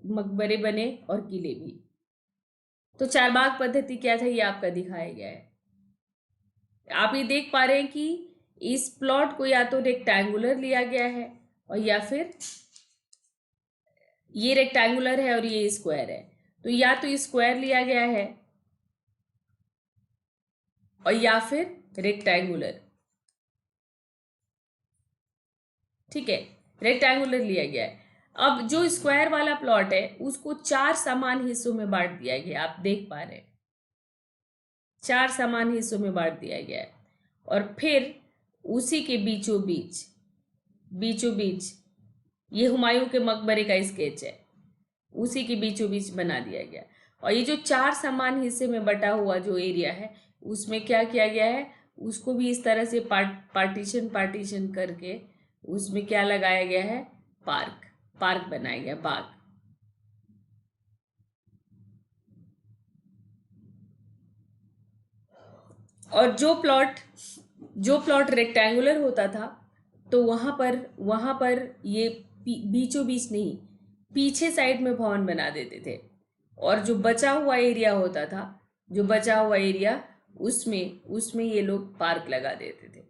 मकबरे बने और किले भी। तो चारबाग पद्धति क्या था ये आपका दिखाया गया है। आप ये देख पा रहे हैं कि इस प्लॉट को या तो रेक्टेंगुलर लिया गया है और या फिर ये रेक्टेंगुलर है और ये स्क्वायर है, तो या तो स्क्वायर लिया गया है और या फिर रेक्टेंगुलर। ठीक है, रेक्टेंगुलर लिया गया है। अब जो स्क्वायर वाला प्लॉट है उसको 4 समान हिस्सों में बांट दिया गया, आप देख पा रहे हैं 4 समान हिस्सों में बांट दिया गया है। और फिर उसी के बीचों बीच ये हुमायूं के मकबरे का स्केच है, उसी के बीचों बीच बना दिया गया। और ये जो 4 समान हिस्से में बटा हुआ जो एरिया है उसमें क्या किया गया है, उसको भी इस तरह से पार्टीशन करके उसमें क्या लगाया गया है, पार्क बनाया गया, बाग। और जो प्लॉट रेक्टेंगुलर होता था तो वहां पर ये बीचों बीच नहीं, पीछे साइड में भवन बना देते थे। और जो बचा हुआ एरिया होता था, जो बचा हुआ एरिया उसमें ये लोग पार्क लगा देते थे।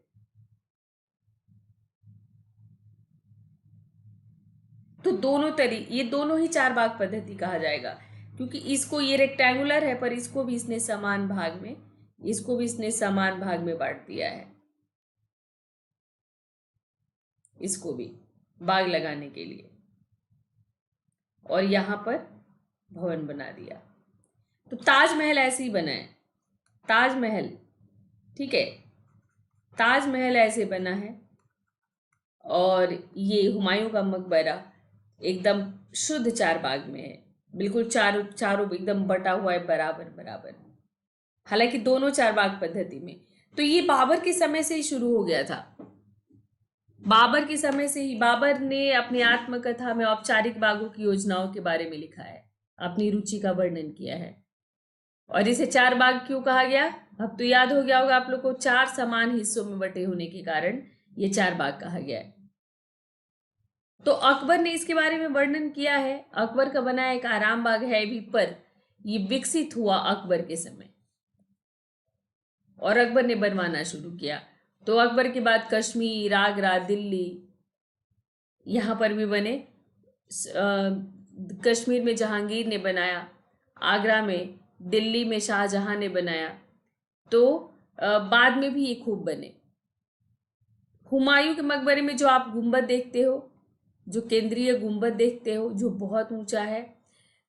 तो ये दोनों ही चार बाग पद्धति कहा जाएगा, क्योंकि इसको ये रेक्टेंगुलर है पर इसको भी इसने समान भाग में बांट दिया है, इसको भी बाग लगाने के लिए, और यहां पर भवन बना दिया। तो ताजमहल ऐसे ही बना है, ताजमहल, ठीक है, ताजमहल ऐसे बना है। और ये हुमायूं का मकबरा एकदम शुद्ध चार बाग में है, बिल्कुल चारों एकदम बटा हुआ है बराबर। हालांकि दोनों चार बाग पद्धति में। तो ये बाबर के समय से ही शुरू हो गया था, बाबर के समय से ही। बाबर ने अपनी आत्मकथा में औपचारिक बागों की योजनाओं के बारे में लिखा है, अपनी रुचि का वर्णन किया है। और इसे चार बाग क्यों कहा गया, अब तो याद हो गया होगा आप लोग को, 4 समान हिस्सों में बटे होने के कारण ये चार बाग कहा गया है। तो अकबर ने इसके बारे में वर्णन किया है। अकबर का बनाया एक आराम बाग है भी, पर ये विकसित हुआ अकबर के समय और अकबर ने बनवाना शुरू किया। तो अकबर के बाद कश्मीर, आगरा, दिल्ली, यहाँ पर भी बने। कश्मीर में जहांगीर ने बनाया, आगरा में, दिल्ली में शाहजहां ने बनाया। तो बाद में भी ये खूब बने। हुमायूं के मकबरे में जो आप गुंबद देखते हो, जो केंद्रीय गुंबद देखते हो जो बहुत ऊंचा है,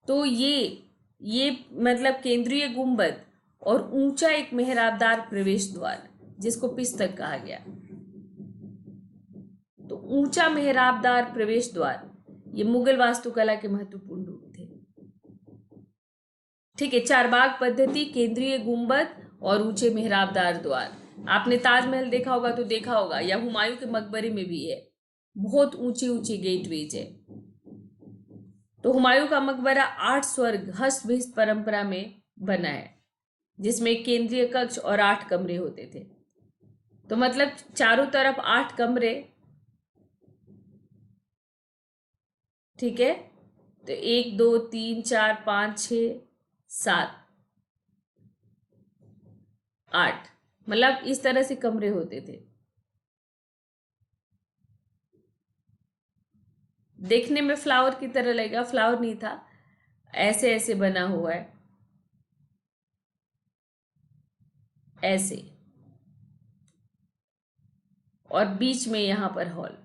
तो ये मतलब केंद्रीय गुंबद और ऊंचा एक मेहराबदार प्रवेश द्वार जिसको पिस्तक कहा गया। तो ऊंचा मेहराबदार प्रवेश द्वार ये मुगल वास्तुकला के महत्वपूर्ण रूप थे। ठीक है, चार बाग पद्धति, केंद्रीय गुंबद और ऊंचे मेहराबदार द्वार। आपने ताजमहल देखा होगा तो देखा होगा, या हुमायूं के मकबरे में भी है, बहुत ऊंची ऊंची गेटवेज है। तो हुमायूं का मकबरा 8 स्वर्ग हस्तभिस्त परंपरा में बना है, जिसमें केंद्रीय कक्ष और 8 कमरे होते थे। तो मतलब चारों तरफ 8 कमरे, ठीक है। तो 1 2 3 4 5 6 7 8, मतलब इस तरह से कमरे होते थे। देखने में फ्लावर की तरह लगेगा, फ्लावर नहीं था, ऐसे ऐसे बना हुआ है, ऐसे, और बीच में यहां पर हॉल।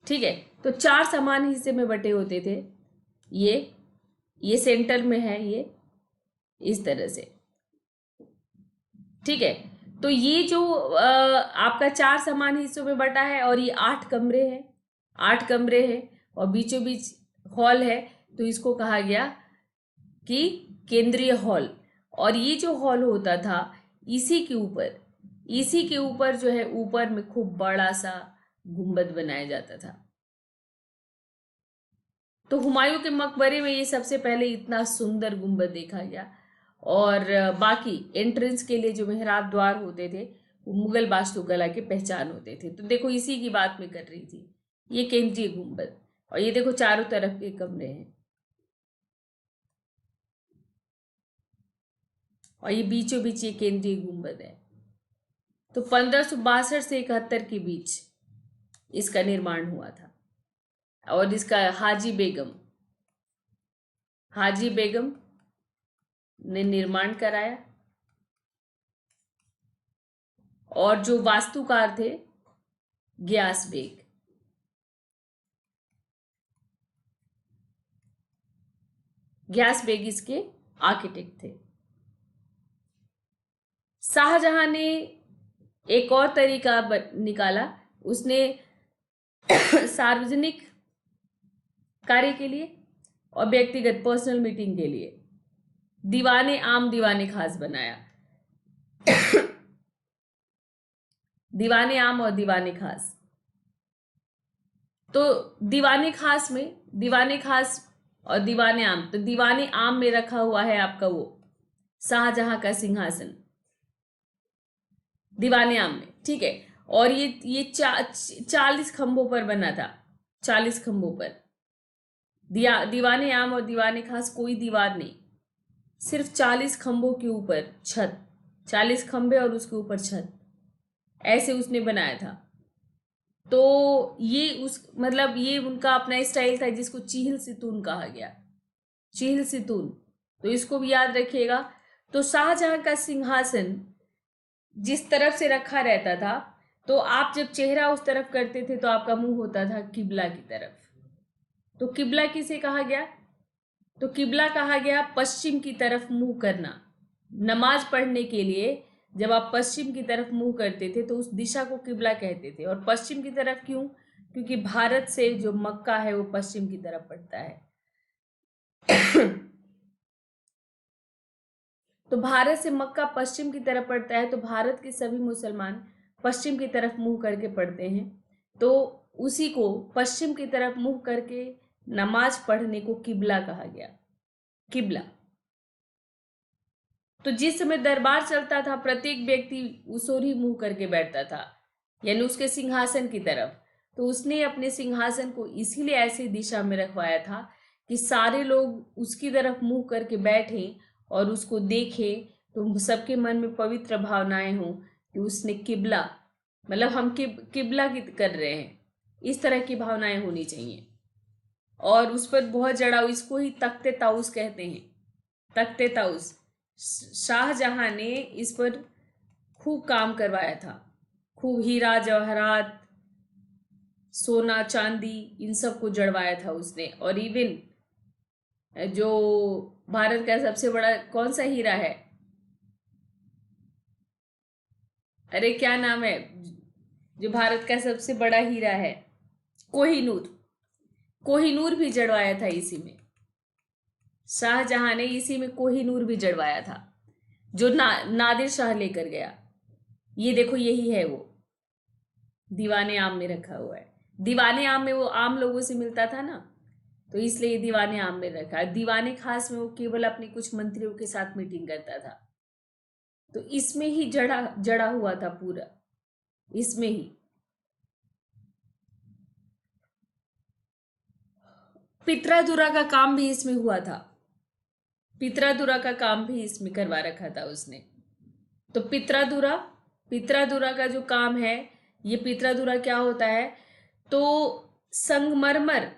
ठीक है, तो 4 समान हिस्से में बटे होते थे। ये सेंटर में है, ये इस तरह से। ठीक है, तो ये जो आपका 4 समान हिस्सों में बटा है और ये 8 कमरे हैं, 8 कमरे हैं और बीचों बीच हॉल है, तो इसको कहा गया कि केंद्रीय हॉल। और ये जो हॉल होता था, इसी के ऊपर जो है, ऊपर में खूब बड़ा सा गुंबद बनाया जाता था। तो हुमायूं के मकबरे में ये सबसे पहले इतना सुंदर गुंबद देखा गया। और बाकी एंट्रेंस के लिए जो मेहराब द्वार होते थे वो मुगल वास्तुकला के पहचान होते थे। तो देखो इसी की बात मैं कर रही थी। ये केंद्रीय गुंबद, और ये देखो चारों तरफ के कमरे हैं, और ये बीचों बीच ये केंद्रीय गुंबद है। तो 1562 से 71 के बीच इसका निर्माण हुआ था। और इसका हाजी बेगम ने निर्माण कराया, और जो वास्तुकार थे गियास बेग। गियास बेग इसके आर्किटेक्ट थे। शाहजहां ने एक और तरीका निकाला। उसने सार्वजनिक कार्य के लिए और व्यक्तिगत पर्सनल मीटिंग के लिए दीवाने आम दीवाने खास बनाया। दीवाने आम और दीवाने खास। तो दीवाने खास और दीवाने आम, तो दीवाने आम में रखा हुआ है आपका वो शाहजहां का सिंहासन, दीवाने आम में, ठीक है। और ये 40 खंभों पर बना था, 40 खंभों पर। दीवाने आम और दीवाने खास कोई दीवार नहीं, सिर्फ 40 खंभों के ऊपर छत, 40 खंभे और उसके ऊपर छत, ऐसे उसने बनाया था। तो ये उनका अपना स्टाइल था जिसको चीहिल सितून कहा गया, चीहिल सितून। तो इसको भी याद रखिएगा। तो शाहजहां का सिंहासन जिस तरफ से रखा रहता था, तो आप जब चेहरा उस तरफ करते थे तो आपका मुंह होता था किबला की तरफ। तो किबला किसे कहा गया? तो किबला कहा गया पश्चिम की तरफ मुंह करना। नमाज पढ़ने के लिए जब आप पश्चिम की तरफ मुंह करते थे तो उस दिशा को किबला कहते थे। और पश्चिम की तरफ क्यों? क्योंकि भारत से जो मक्का है वो पश्चिम की तरफ पड़ता है। तो भारत से मक्का पश्चिम की तरफ पड़ता है, तो भारत के सभी मुसलमान पश्चिम की तरफ मुंह करके पढ़ते हैं। तो उसी को पश्चिम की तरफ मुंह करके नमाज पढ़ने को किबला कहा गया, किबला। तो जिस समय दरबार चलता था प्रत्येक व्यक्ति उस ओर ही मुंह करके बैठता था, यानी उसके सिंहासन की तरफ। तो उसने अपने सिंहासन को इसीलिए ऐसी दिशा में रखवाया था कि सारे लोग उसकी तरफ मुंह करके बैठें और उसको देखें, तो सबके मन में पवित्र भावनाएं हों कि उसने किबला, मतलब हम किबला की कर रहे हैं, इस तरह की भावनाएं होनी चाहिए। और उस पर बहुत जड़ाव, इसको ही तख्ते ताउस कहते हैं, तख्ते ताउस। शाहजहां ने इस पर खूब काम करवाया था, खूब हीरा जवाहरात, सोना चांदी, इन सब को जड़वाया था उसने। और इवन जो भारत का सबसे बड़ा कौन सा हीरा है, अरे क्या नाम है, जो भारत का सबसे बड़ा हीरा है, कोहिनूर, कोहिनूर भी जड़वाया था इसी में। शाहजहां ने इसी में कोहिनूर भी जड़वाया था, जो नादिर शाह लेकर गया। ये देखो यही है वो, दीवाने आम में रखा हुआ है। दीवाने आम में वो आम लोगों से मिलता था ना, तो इसलिए दीवाने आम में रखा है। दीवाने खास में वो केवल अपने कुछ मंत्रियों के साथ मीटिंग करता था। तो इसमें ही जड़ा हुआ था पूरा, इसमें ही। पित्रादुरा का काम भी इसमें हुआ था, पित्रादुरा का काम भी इसमें करवा रखा था उसने। तो पित्रादुरा का जो काम है, ये पित्रादुरा क्या होता है? तो संगमरमर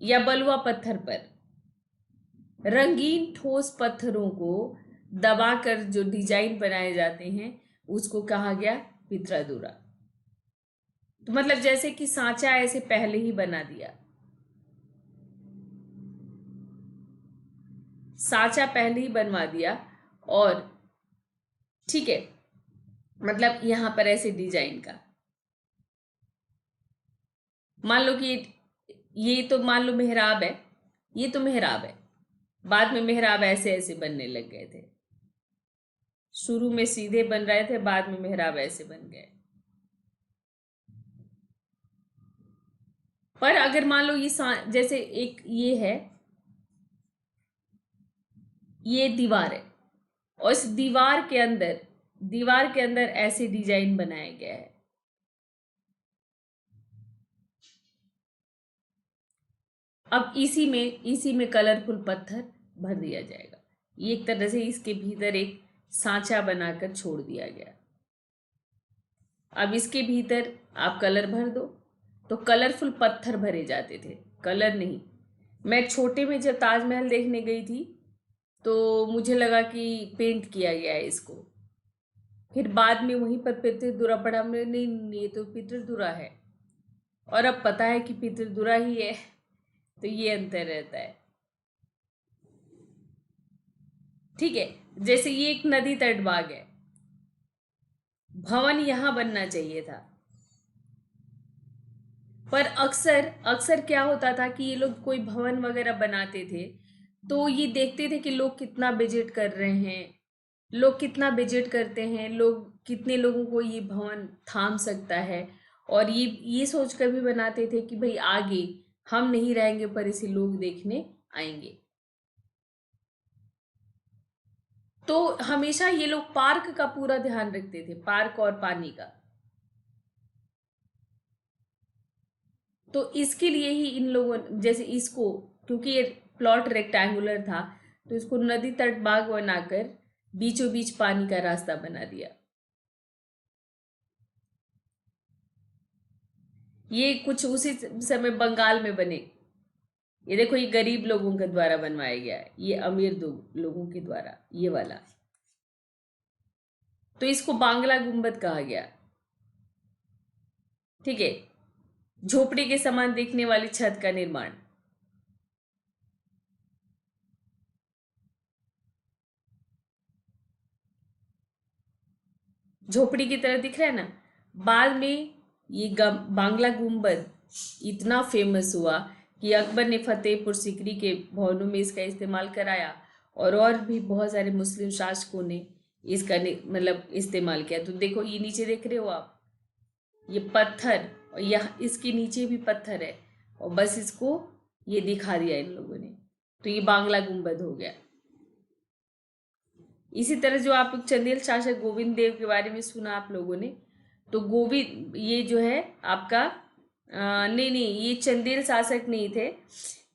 या बलुआ पत्थर पर रंगीन ठोस पत्थरों को दबाकर जो डिजाइन बनाए जाते हैं उसको कहा गया पित्रादुरा। तो मतलब जैसे कि सांचा ऐसे पहले ही बना दिया, सांचा पहले ही बनवा दिया, और ठीक है, मतलब यहां पर ऐसे डिजाइन का। मान लो कि ये तो मान लो मेहराब है, ये तो मेहराब है। बाद में मेहराब ऐसे ऐसे बनने लग गए थे, शुरू में सीधे बन रहे थे, बाद में मेहराब ऐसे बन गए। पर अगर मान लो ये जैसे एक ये है, ये दीवार है, और इस दीवार के अंदर ऐसे डिजाइन बनाया गया है। अब इसी में कलरफुल पत्थर भर दिया जाएगा। ये एक तरह से इसके भीतर एक सांचा बनाकर छोड़ दिया गया। अब इसके भीतर आप कलर भर दो, तो कलरफुल पत्थर भरे जाते थे, कलर नहीं। मैं एक छोटे में जब ताजमहल देखने गई थी तो मुझे लगा कि पेंट किया गया है इसको। फिर बाद में वहीं पर पितृदुरा पढ़ा हमने, नहीं ये तो पितृदुरा है, और अब पता है कि पितृदुरा ही है। तो ये अंतर रहता है। ठीक है, जैसे ये एक नदी तट बाग है, भवन यहां बनना चाहिए था, पर अक्सर अक्सर क्या होता था कि ये लोग कोई भवन वगैरह बनाते थे तो ये देखते थे कि लोग कितना बजट कर रहे हैं, लोग कितना बजट करते हैं, लोग कितने लोगों को ये भवन थाम सकता है, और ये सोच कर भी बनाते थे कि भाई आगे हम नहीं रहेंगे पर इसे लोग देखने आएंगे। तो हमेशा ये लोग पार्क का पूरा ध्यान रखते थे, पार्क और पानी का। तो इसके लिए ही इन लोगों जैसे इसको, क्योंकि ये प्लॉट रेक्टेंगुलर था, तो इसको नदी तट बाग बनाकर बीचों बीच पानी का रास्ता बना दिया। ये कुछ उसी समय बंगाल में बने। ये देखो, ये गरीब लोगों के द्वारा बनवाया गया है, ये अमीर लोगों के द्वारा, ये वाला। तो इसको बांग्ला गुंबद कहा गया। ठीक है, झोपड़ी के समान दिखने वाली छत का निर्माण। झोपड़ी की तरह दिख रहा है ना। बाद में ये बांग्ला गुंबद इतना फेमस हुआ कि अकबर ने फतेहपुर सिकरी के भवनों में इसका इस्तेमाल कराया, और भी बहुत सारे मुस्लिम शासकों ने इसका मतलब इस्तेमाल किया। तो देखो, ये नीचे देख रहे हो आप, ये पत्थर, और यह इसके नीचे भी पत्थर है, और बस इसको ये दिखा दिया इन लोगों ने। तो ये बांग्ला गुंबद हो गया। इसी तरह जो आप चंदेल शासक गोविंद देव के बारे में सुना आप लोगों ने, तो गोविंद ये जो है आपका नहीं नहीं, ये चंदेल शासक नहीं थे।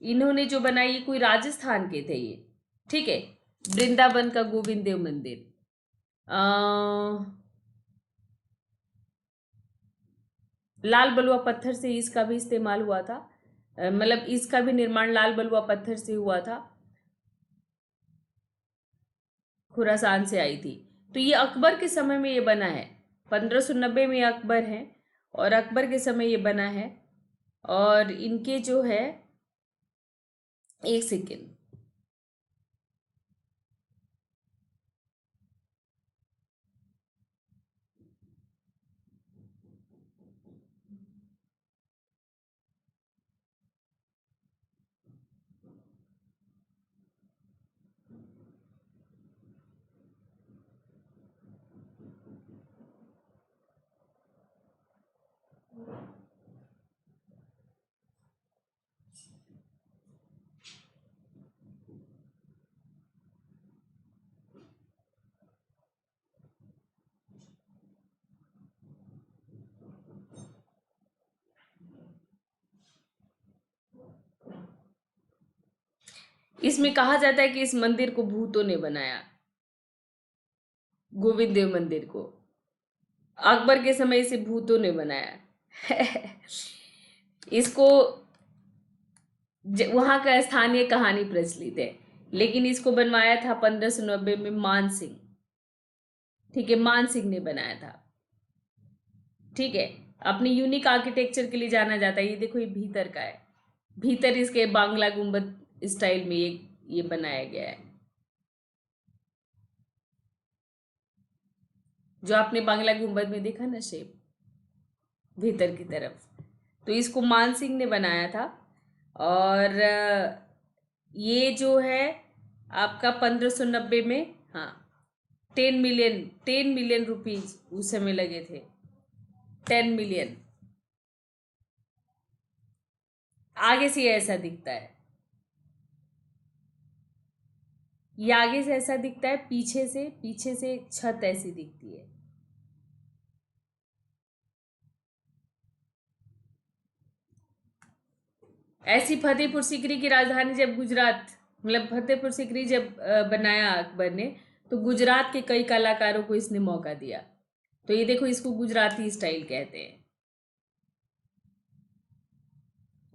इन्होंने जो बनाई, ये कोई राजस्थान के थे ये। ठीक है, वृंदावन का गोविंद देव मंदिर। लाल बलुआ पत्थर से इसका भी इस्तेमाल हुआ था, मतलब इसका भी निर्माण लाल बलुआ पत्थर से हुआ था, खुरासान से आई थी। तो ये अकबर के समय में ये बना है, 1590 में अकबर है, और अकबर के समय ये बना है। और इनके जो है, एक सेकेंड, इसमें कहा जाता है कि इस मंदिर को भूतों ने बनाया, गोविंद देव मंदिर को अकबर के समय इसे भूतों ने बनाया। इसको वहां का स्थानीय कहानी प्रचलित है, लेकिन इसको बनवाया था 1590 में मान सिंह। ठीक है, मान सिंह ने बनाया था। ठीक है, अपने यूनिक आर्किटेक्चर के लिए जाना जाता है। ये देखो, ये भीतर का है, भीतर इसके बांग्ला गुंबद स्टाइल में ये बनाया गया है, जो आपने बांग्ला गुंबद में देखा ना शेप भीतर की तरफ। तो इसको मान सिंह ने बनाया था। और ये जो है आपका 1590 में, हाँ, 10 मिलियन रुपीज उस समय लगे थे, 10 मिलियन। आगे से ये ऐसा दिखता है। ये आगे से ऐसा दिखता है, पीछे से छत ऐसी दिखती है। ऐसी फतेहपुर सीकरी की राजधानी जब गुजरात, मतलब फतेहपुर सीकरी जब बनाया अकबर ने, तो गुजरात के कई कलाकारों को इसने मौका दिया। तो ये देखो, इसको गुजराती स्टाइल कहते हैं।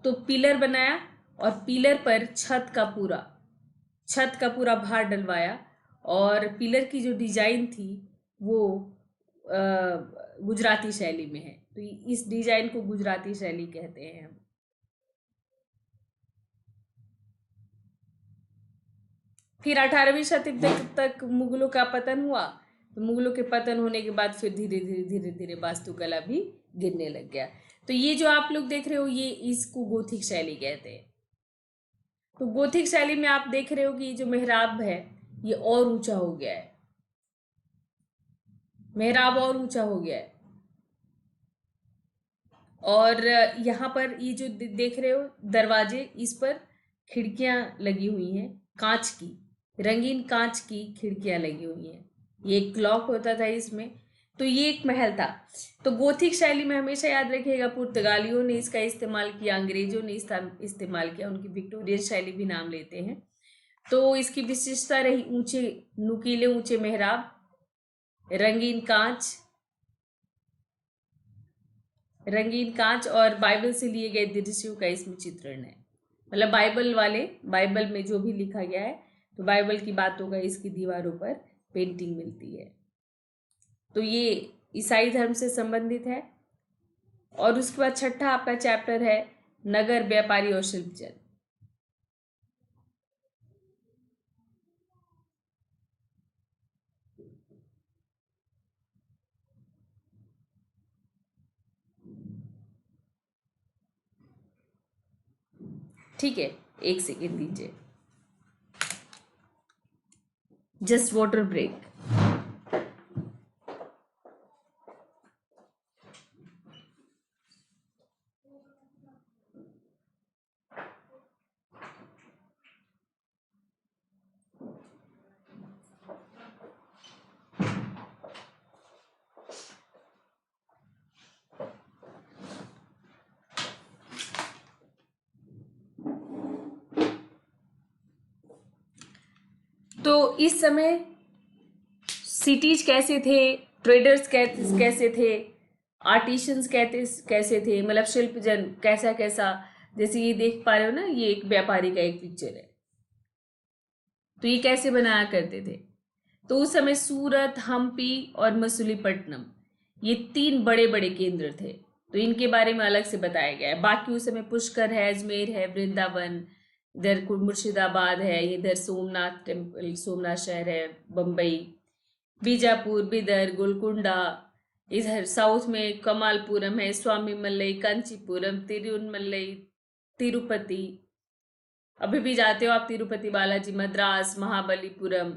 तो पिलर बनाया और पिलर पर छत का पूरा भार डलवाया, और पिलर की जो डिजाइन थी वो गुजराती शैली में है। तो इस डिजाइन को गुजराती शैली कहते हैं हम। फिर 18वीं शताब्दी तक मुगलों का पतन हुआ। तो मुगलों के पतन होने के बाद फिर धीरे धीरे वास्तुकला भी गिरने लग गया। तो ये जो आप लोग देख रहे हो, ये इसको गोथिक शैली कहते हैं। तो गोथिक शैली में आप देख रहे हो कि ये जो मेहराब है ये और ऊंचा हो गया है, मेहराब और ऊंचा हो गया है। और यहाँ पर ये जो देख रहे हो दरवाजे, इस पर खिड़कियां लगी हुई हैं, कांच की, रंगीन कांच की खिड़कियां लगी हुई हैं। ये एक क्लॉक होता था इसमें। तो ये एक महल था। तो गोथिक शैली में हमेशा याद रखिएगा, पुर्तगालियों ने इसका इस्तेमाल किया, अंग्रेजों ने इसका इस्तेमाल किया, उनकी विक्टोरियन शैली भी नाम लेते हैं। तो इसकी विशेषता रही ऊंचे नुकीले ऊंचे मेहराब, रंगीन कांच और बाइबल से लिए गए दृश्यों का इसमें चित्रण है। मतलब बाइबल में जो भी लिखा गया है, तो बाइबल की बातों का इसकी दीवारों पर पेंटिंग मिलती है। तो ये ईसाई धर्म से संबंधित है। और उसके बाद छठा आपका चैप्टर है नगर, व्यापारी और शिल्पजन। ठीक है, एक सेकेंड दीजिए, जस्ट वाटर ब्रेक। तो इस समय सिटीज कैसे थे, ट्रेडर्स कैसे थे, आर्टिशियंस कैसे थे, मतलब शिल्पजन कैसा कैसा। जैसे ये देख पा रहे हो ना, ये एक व्यापारी का एक पिक्चर है। तो ये कैसे बनाया करते थे। तो उस समय सूरत, हम्पी और मसूलीपट्टनम, ये 3 बड़े बड़े केंद्र थे। तो इनके बारे में अलग से बताया गया है। बाकी उस समय पुष्कर है, अजमेर है, वृंदावन, इधर मुर्शिदाबाद है, इधर सोमनाथ टेम्पल, सोमनाथ शहर है, बम्बई, बीजापुर, बिदर, गोलकुंडा, इधर साउथ में कमालपुरम है, स्वामी मलई, कांचीपुरम, तिरुनमलई, तिरुपति, अभी भी जाते हो आप तिरुपति बालाजी, मद्रास, महाबलीपुरम,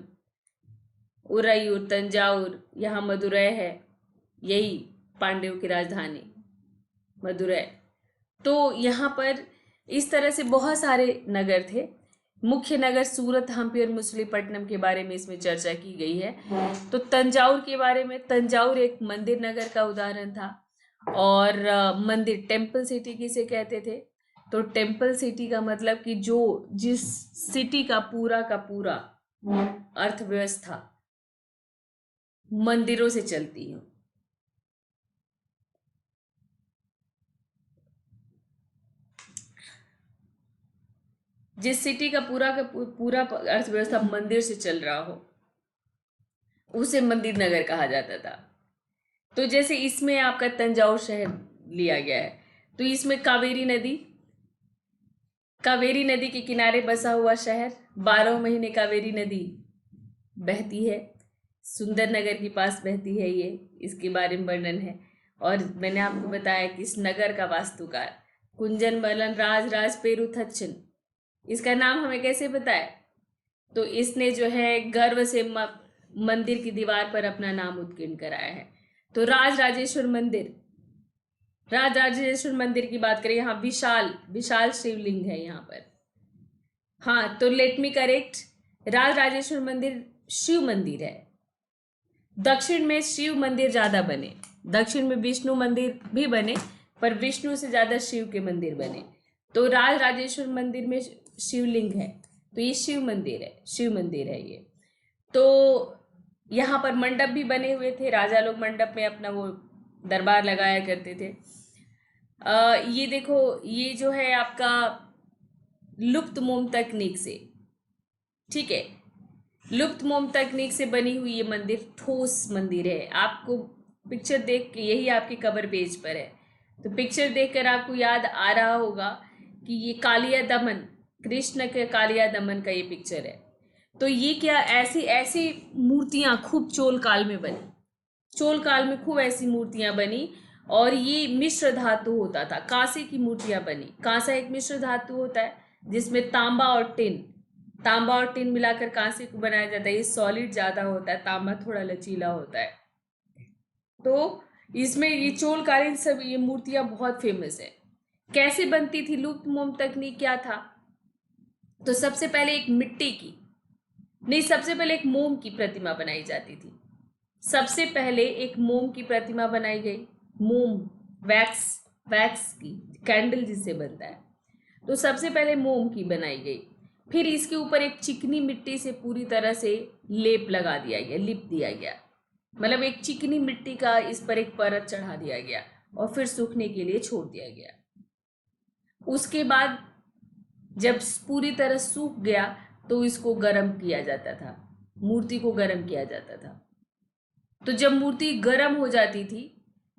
उरैयूर, तंजाउर, यहाँ मदुरै है, यही पांड्यों की राजधानी मदुरै। तो यहाँ पर इस तरह से बहुत सारे नगर थे। मुख्य नगर सूरत, हम्पी और मछलीपट्टनम के बारे में इसमें चर्चा की गई है। तो तंजाउर के बारे में, तंजाउर एक मंदिर नगर का उदाहरण था। और मंदिर, टेम्पल सिटी किसे कहते थे। तो टेम्पल सिटी का मतलब कि जिस सिटी का पूरा अर्थव्यवस्था मंदिरों से चलती है। जिस सिटी का पूरा अर्थव्यवस्था मंदिर से चल रहा हो, उसे मंदिर नगर कहा जाता था। तो जैसे इसमें आपका तंजाउर शहर लिया गया है। तो इसमें कावेरी नदी के किनारे बसा हुआ शहर, 12 महीने कावेरी नदी बहती है, सुंदर नगर के पास बहती है ये, इसके बारे में वर्णन है। और मैंने आपको बताया कि इस नगर का वास्तुकार कुंजन मलन राज पेरुथच्छन, इसका नाम हमें कैसे पता है। तो इसने जो है गर्व से मंदिर की दीवार पर अपना नाम उत्कीर्ण कराया है। तो राजराजेश्वर मंदिर की बात करें, यहाँ विशाल शिवलिंग है यहाँ पर। हाँ, तो let me correct, Raj Rajeshwar मंदिर शिव मंदिर है। दक्षिण में शिव मंदिर ज्यादा बने, दक्षिण में विष्णु मंदिर भी बने, पर विष्णु से ज्यादा शिव के मंदिर बने। तो राज राजेश्वर मंदिर में शिवलिंग है, तो ये शिव मंदिर है, शिव मंदिर है ये। तो यहाँ पर मंडप भी बने हुए थे, राजा लोग मंडप में अपना वो दरबार लगाया करते थे। ये देखो, ये जो है आपका लुप्त मोम तकनीक से, ठीक है, लुप्त मोम तकनीक से बनी हुई ये मंदिर ठोस मंदिर है। आपको पिक्चर देख के, यही आपके कवर पेज पर है, तो पिक्चर देखकर आपको याद आ रहा होगा कि ये कालिया दमन, कृष्ण के कालिया दमन का ये पिक्चर है। तो ये क्या, ऐसी ऐसी मूर्तियां खूब चोल काल में बनी, चोल काल में खूब ऐसी मूर्तियां बनी। और ये मिश्र धातु होता था, कांसे की मूर्तियां बनी। कांसा एक मिश्र धातु होता है जिसमें तांबा और टिन, तांबा और टिन मिलाकर कांसे को बनाया जाता है। ये सॉलिड ज्यादा होता है, तांबा थोड़ा लचीला होता है। तो इसमें ये चोलकालीन सब ये मूर्तियां बहुत फेमस है। कैसे बनती थी लुप्त मोम तकनीक, क्या था? तो सबसे पहले एक मिट्टी की, नहीं, सबसे पहले एक मोम की प्रतिमा बनाई जाती थी। सबसे पहले एक मोम की प्रतिमा बनाई गई, मोम, वैक्स, वैक्स की कैंडल जिससे बनता है, तो सबसे पहले मोम की बनाई गई। फिर इसके ऊपर एक चिकनी मिट्टी से पूरी तरह से लेप लगा दिया गया, लिप दिया गया, मतलब एक चिकनी मिट्टी का इस पर एक परत चढ़ा दिया गया और फिर सूखने के लिए छोड़ दिया गया। उसके बाद जब पूरी तरह सूख गया तो इसको गर्म किया जाता था, मूर्ति को गर्म किया जाता था। तो जब मूर्ति गर्म हो जाती थी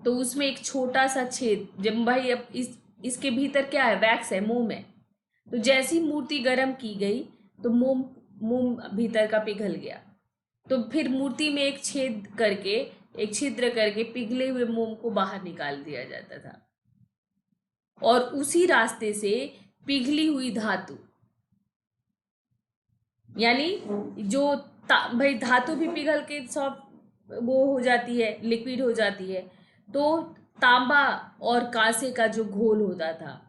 तो उसमें एक छोटा सा छेद, जब भाई अब इसके भीतर क्या है, वैक्स है, मोम है, तो जैसी मूर्ति गर्म की गई तो मोम, मोम भीतर का पिघल गया। तो फिर मूर्ति में एक छेद करके, एक छिद्र करके पिघले हुए मोम को बाहर निकाल दिया जाता था। और उसी रास्ते से पिघली हुई धातु, यानी जो भाई धातु भी पिघल के सॉफ्ट वो हो जाती है, लिक्विड हो जाती है, तो तांबा और कांसे का जो घोल होता था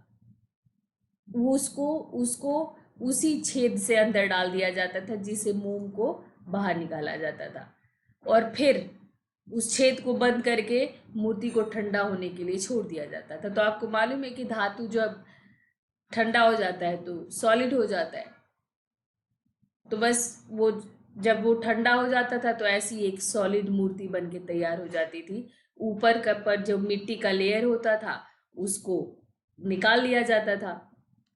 वो उसको उसको उसी छेद से अंदर डाल दिया जाता था जिसे मोम को बाहर निकाला जाता था। और फिर उस छेद को बंद करके मूर्ति को ठंडा होने के लिए छोड़ दिया जाता था। तो आपको मालूम है कि धातु जब ठंडा हो जाता है तो सॉलिड हो जाता है। तो बस वो, जब वो ठंडा हो जाता था तो ऐसी एक सॉलिड मूर्ति बन के तैयार हो जाती थी। ऊपर का पर जो मिट्टी का लेयर होता था उसको निकाल लिया जाता था।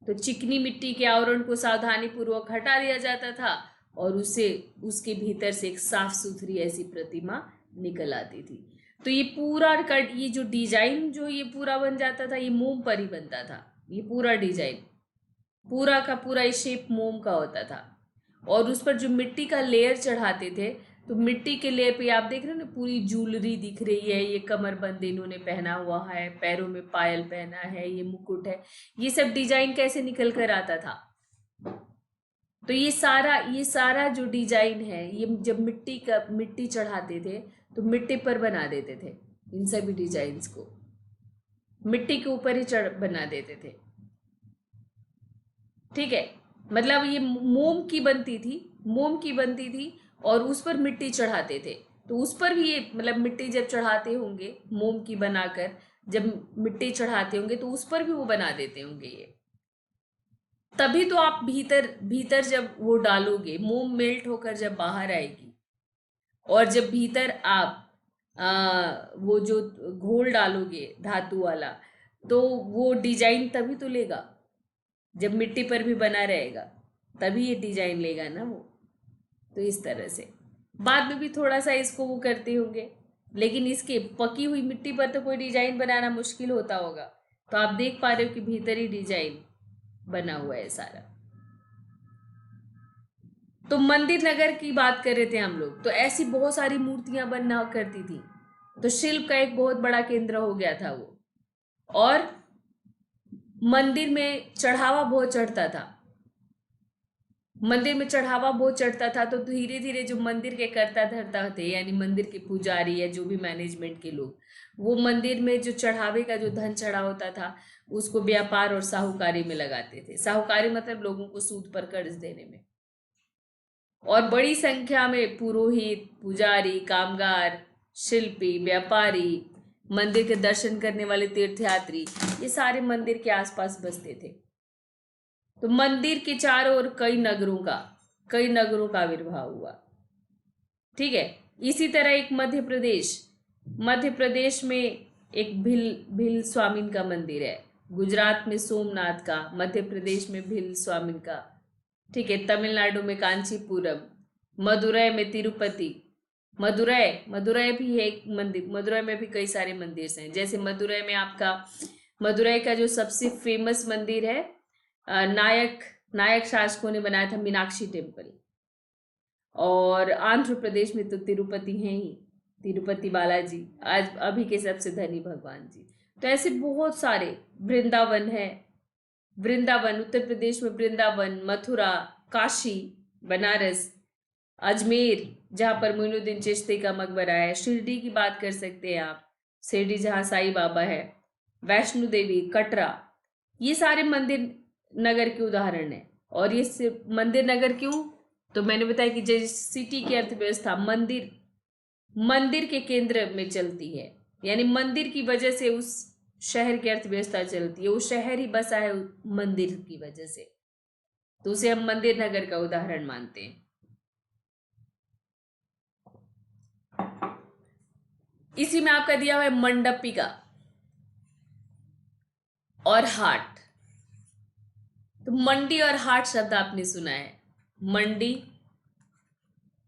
तो चिकनी मिट्टी के आवरण को सावधानी पूर्वक हटा लिया जाता था और उसे, उसके भीतर से एक साफ सुथरी ऐसी प्रतिमा निकल आती थी। तो ये पूरा कट, ये जो डिजाइन जो ये पूरा बन जाता था, ये मोम पर ही बनता था। ये पूरा डिजाइन, पूरा का पूरा ये शेप मोम का होता था। और उस पर जो मिट्टी का लेयर चढ़ाते थे, तो मिट्टी के लेयर पे आप देख रहे हो ना, पूरी ज्वेलरी दिख रही है, ये कमरबंद इन्होंने पहना हुआ है, पैरों में पायल पहना है, ये मुकुट है, ये सब डिजाइन कैसे निकल कर आता था? तो ये सारा जो डिजाइन है, ये जब मिट्टी चढ़ाते थे तो मिट्टी पर बना देते थे। इन सभी डिजाइन्स को मिट्टी के ऊपर ही चढ़ बना देते थे, ठीक है। मतलब ये मोम की बनती थी, मोम की बनती थी और उस पर मिट्टी चढ़ाते थे। तो उस पर भी ये, मतलब मिट्टी जब चढ़ाते होंगे मोम की बनाकर, जब मिट्टी चढ़ाते होंगे तो उस पर भी वो बना देते होंगे ये। तभी तो आप भीतर भीतर जब वो डालोगे, मोम मेल्ट होकर जब बाहर आएगी और जब भीतर आप वो जो घोल डालोगे धातु वाला, तो वो डिजाइन तभी तो लेगा। जब मिट्टी पर भी बना रहेगा तभी ये डिजाइन लेगा ना वो। तो इस तरह से बाद में भी थोड़ा सा इसको वो करते होंगे, लेकिन इसके पकी हुई मिट्टी पर तो कोई डिजाइन बनाना मुश्किल होता होगा। तो आप देख पा रहे हो कि भीतर ही डिजाइन बना हुआ है सारा। तो मंदिर नगर की बात कर रहे थे हम लोग, तो ऐसी बहुत सारी मूर्तियां बनना करती थी। तो शिल्प का एक बहुत बड़ा केंद्र हो गया था वो। और मंदिर में चढ़ावा बहुत चढ़ता था, मंदिर में चढ़ावा बहुत चढ़ता था। तो धीरे धीरे जो मंदिर के कर्ता धर्ता थे, यानी मंदिर के पुजारी या जो भी मैनेजमेंट के लोग, वो मंदिर में जो चढ़ावे का जो धन चढ़ा होता था उसको व्यापार और साहूकारी में लगाते थे। साहूकारी मतलब लोगों को सूद पर कर्ज देने में। और बड़ी संख्या में पुरोहित, पुजारी, कामगार, शिल्पी, व्यापारी, मंदिर के दर्शन करने वाले तीर्थयात्री, ये सारे मंदिर के आसपास बसते थे। तो मंदिर के चारों ओर कई नगरों का आविर्भाव हुआ। ठीक है। इसी तरह एक मध्य प्रदेश में एक भिल स्वामिन का मंदिर है। गुजरात में सोमनाथ का, मध्य प्रदेश में भिल स्वामिन का। ठीक है। तमिलनाडु में कांचीपुरम, मदुरै में तिरुपति, मदुरै भी है एक मंदिर। मदुरै में भी कई सारे मंदिर हैं। जैसे मदुरै का जो सबसे फेमस मंदिर है, नायक शासकों ने बनाया था, मीनाक्षी टेम्पल। और आंध्र प्रदेश में तो तिरुपति हैं ही, तिरुपति बालाजी आज अभी के सबसे धनी भगवान जी। तो ऐसे बहुत सारे, वृंदावन उत्तर प्रदेश में, वृंदावन, मथुरा, काशी, बनारस, अजमेर जहाँ पर मोइनुद्दीन चिश्ती का मकबरा है, शिरडी की बात कर सकते हैं आप, शिरडी जहाँ साईं बाबा है, वैष्णो देवी, कटरा, ये सारे मंदिर नगर के उदाहरण है। और ये सिर्फ मंदिर नगर क्यों? तो मैंने बताया कि जैसे सिटी की अर्थव्यवस्था मंदिर के केंद्र में चलती है, यानी मंदिर की वजह से उस शहर की अर्थव्यवस्था चलती है। वो शहर ही बसा है मंदिर की वजह से, तो उसे हम मंदिर नगर का उदाहरण मानते हैं। इसी में आपका दिया हुआ है मंडपिका और हाट। तो मंडी और हाट शब्द आपने सुना है, मंडी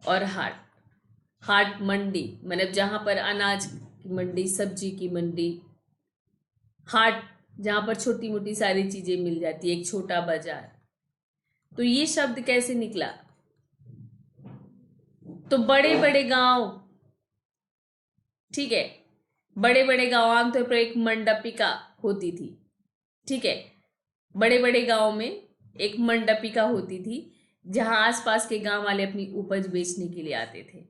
और हाट मंडी मतलब जहां पर अनाज की मंडी, सब्जी की मंडी। हाट जहां पर छोटी मोटी सारी चीजें मिल जाती है, एक छोटा बाजार। तो ये शब्द कैसे निकला? तो बड़े बड़े गांव, ठीक है, बड़े बड़े गांव आमतौर पर एक मंडपिका होती थी। ठीक है। बड़े बड़े गांव में एक मंडपिका होती थी जहां आसपास के गांव वाले अपनी उपज बेचने के लिए आते थे।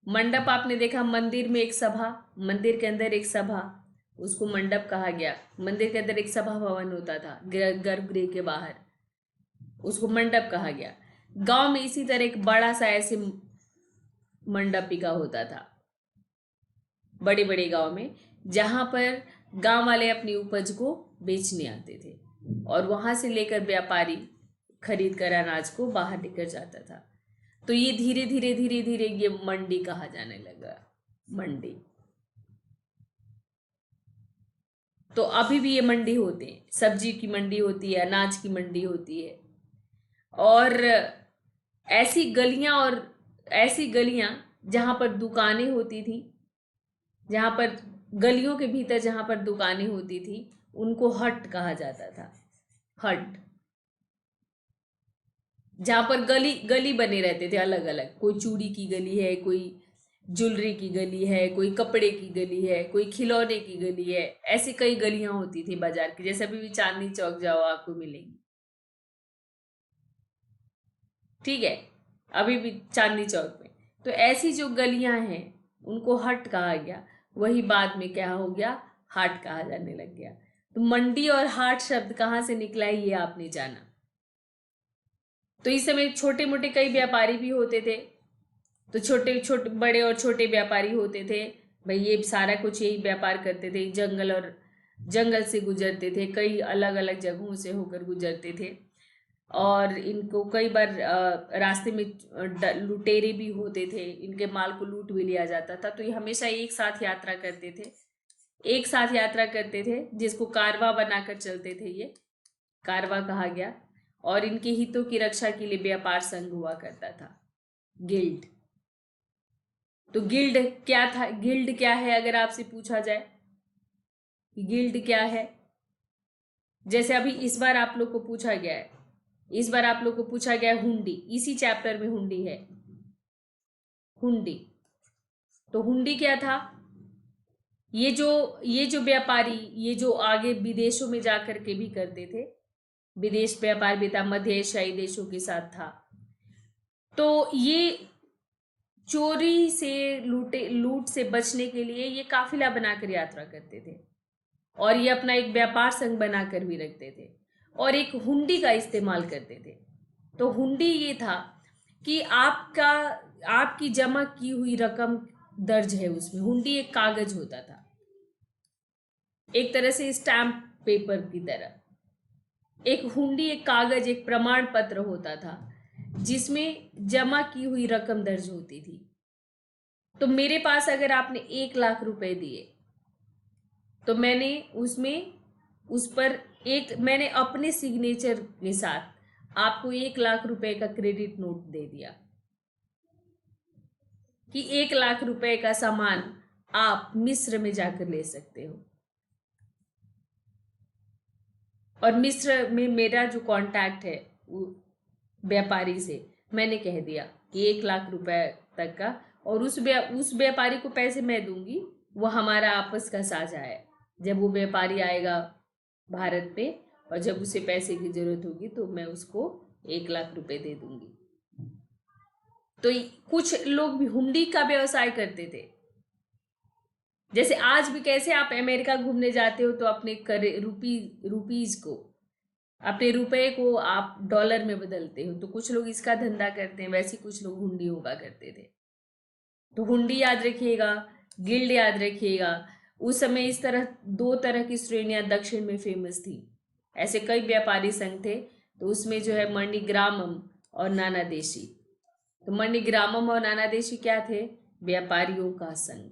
मंडप आपने देखा, मंदिर में एक सभा, मंदिर के अंदर एक सभा, उसको मंडप कहा गया। मंदिर के अंदर एक सभा भवन होता था गर्भगृह के बाहर, उसको मंडप कहा गया। गांव में इसी तरह एक बड़ा सा ऐसे मंडपिका होता था, बड़े बड़े गांव में, जहां पर गांव वाले अपनी उपज को बेचने आते थे और वहां से लेकर व्यापारी खरीद कर अनाज को बाहर लेकर जाता था। तो ये धीरे धीरे ये मंडी कहा जाने लगा, मंडी। तो अभी भी ये मंडी होते हैं, सब्जी की मंडी होती है, अनाज की मंडी होती है। और ऐसी गलियां जहां पर दुकानें होती थी, जहां पर गलियों के भीतर जहां पर दुकानें होती थी, उनको हट कहा जाता था। हट, जहां पर गली बने रहते थे अलग अलग, कोई चूड़ी की गली है, कोई ज्वेलरी की गली है, कोई कपड़े की गली है, कोई खिलौने की गली है। ऐसी कई गलियां होती थी बाजार की, जैसे अभी भी चांदनी चौक जाओ आपको मिलेंगी। ठीक है, अभी भी चांदनी चौक में। तो ऐसी जो गलियां हैं उनको हट कहा गया, वही बाद में क्या हो गया, हाट कहा जाने लग गया। तो मंडी और हाट शब्द कहाँ से निकला है ये आपने जाना। तो इस समय छोटे मोटे कई व्यापारी भी होते थे। तो छोटे छोटे बड़े और छोटे व्यापारी होते थे भाई, ये सारा कुछ यही व्यापार करते थे, जंगल से गुजरते थे, कई अलग अलग जगहों से होकर गुजरते थे। और इनको कई बार रास्ते में लुटेरे भी होते थे, इनके माल को लूट भी लिया जाता था। तो ये हमेशा एक साथ यात्रा करते थे, जिसको कारवा बनाकर चलते थे, ये कारवा कहा गया। और इनके हितों की रक्षा के लिए व्यापार संघ हुआ करता था, गिल्ड। तो गिल्ड क्या था, गिल्ड क्या है अगर आपसे पूछा जाए कि गिल्ड क्या है? जैसे अभी इस बार आप लोग को पूछा गया है हुंडी, इसी चैप्टर में हुंडी है। हुंडी, तो हुंडी क्या था? ये जो व्यापारी, ये जो आगे विदेशों में जाकर के भी करते थे, विदेश व्यापार भी था, मध्य एशियाई देशों के साथ था। तो ये चोरी से, लूट से बचने के लिए ये काफिला बनाकर यात्रा करते थे और ये अपना एक व्यापार संघ बनाकर भी रखते थे और एक हुंडी का इस्तेमाल करते थे। तो हुंडी ये था कि आपकी जमा की हुई रकम दर्ज है उसमें। हुंडी एक कागज होता था, एक तरह से स्टैम्प पेपर की तरह। एक हुंडी एक कागज, एक प्रमाण पत्र होता था जिसमें जमा की हुई रकम दर्ज होती थी। तो मेरे पास अगर आपने 1 लाख रुपए दिए तो मैंने उसमें उस पर मैंने अपने सिग्नेचर के साथ आपको 1 लाख रुपए का क्रेडिट नोट दे दिया कि 1 लाख रुपए का सामान आप मिस्र में जाकर ले सकते हो। और मिस्र में मेरा जो कांटेक्ट है व्यापारी से, मैंने कह दिया कि 1 लाख रुपए तक का, और उस व्यापारी को पैसे मैं दूंगी, वो हमारा आपस का साझा है। जब वो व्यापारी आएगा भारत पे और जब उसे पैसे की जरूरत होगी तो मैं उसको 1 लाख रुपए दे दूंगी। तो कुछ लोग भी हुंडी का व्यवसाय करते थे। जैसे आज भी कैसे आप अमेरिका घूमने जाते हो तो अपने रुपीज को, अपने रुपए को आप डॉलर में बदलते हो, तो कुछ लोग इसका धंधा करते हैं, वैसे कुछ लोग हुंडियों का करते थे। तो हुंडी याद रखिएगा, गिल्ड याद रखिएगा। उस समय इस तरह 2 तरह की श्रेणियां दक्षिण में फेमस थी। ऐसे कई व्यापारी संघ थे, तो उसमें जो है मणिग्रामम और नानादेशी। तो मणिग्रामम और नानादेशी क्या थे? व्यापारियों का संघ।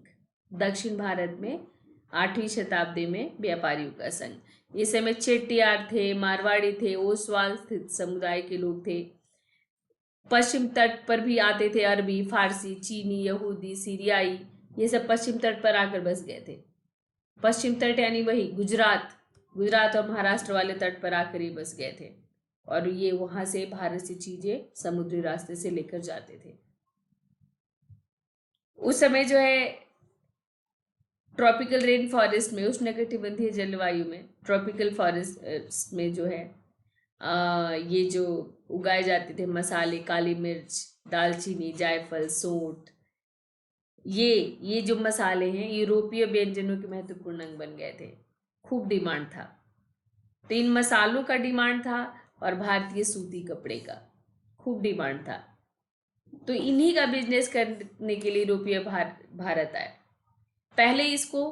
दक्षिण भारत में 8वीं शताब्दी में व्यापारियों का संघ। इस समय चेट्टियार थे, मारवाड़ी थे, ओसवाल समुदाय के लोग थे। पश्चिम तट पर भी आते थे, अरबी, फारसी, चीनी, यहूदी, सीरियाई, ये सब पश्चिम तट पर आकर बस गए थे। पश्चिम तट यानी वही गुजरात और महाराष्ट्र वाले तट पर आकर ये बस गए थे, और ये वहां से भारत से चीजें समुद्री रास्ते से लेकर जाते थे। उस समय जो है ट्रॉपिकल रेन फॉरेस्ट में, उष्णकटिबंधीय जलवायु में, ट्रॉपिकल फॉरेस्ट में जो है ये जो उगाए जाते थे मसाले, काली मिर्च, दालचीनी, जायफल, सौंठ, ये जो मसाले हैं यूरोपीय व्यंजनों के महत्वपूर्ण अंग बन गए थे। खूब डिमांड था। तो इन मसालों का डिमांड था और भारतीय सूती कपड़े का खूब डिमांड था। तो इन्हीं का बिजनेस करने के लिए यूरोपीय भारत आए। पहले इसको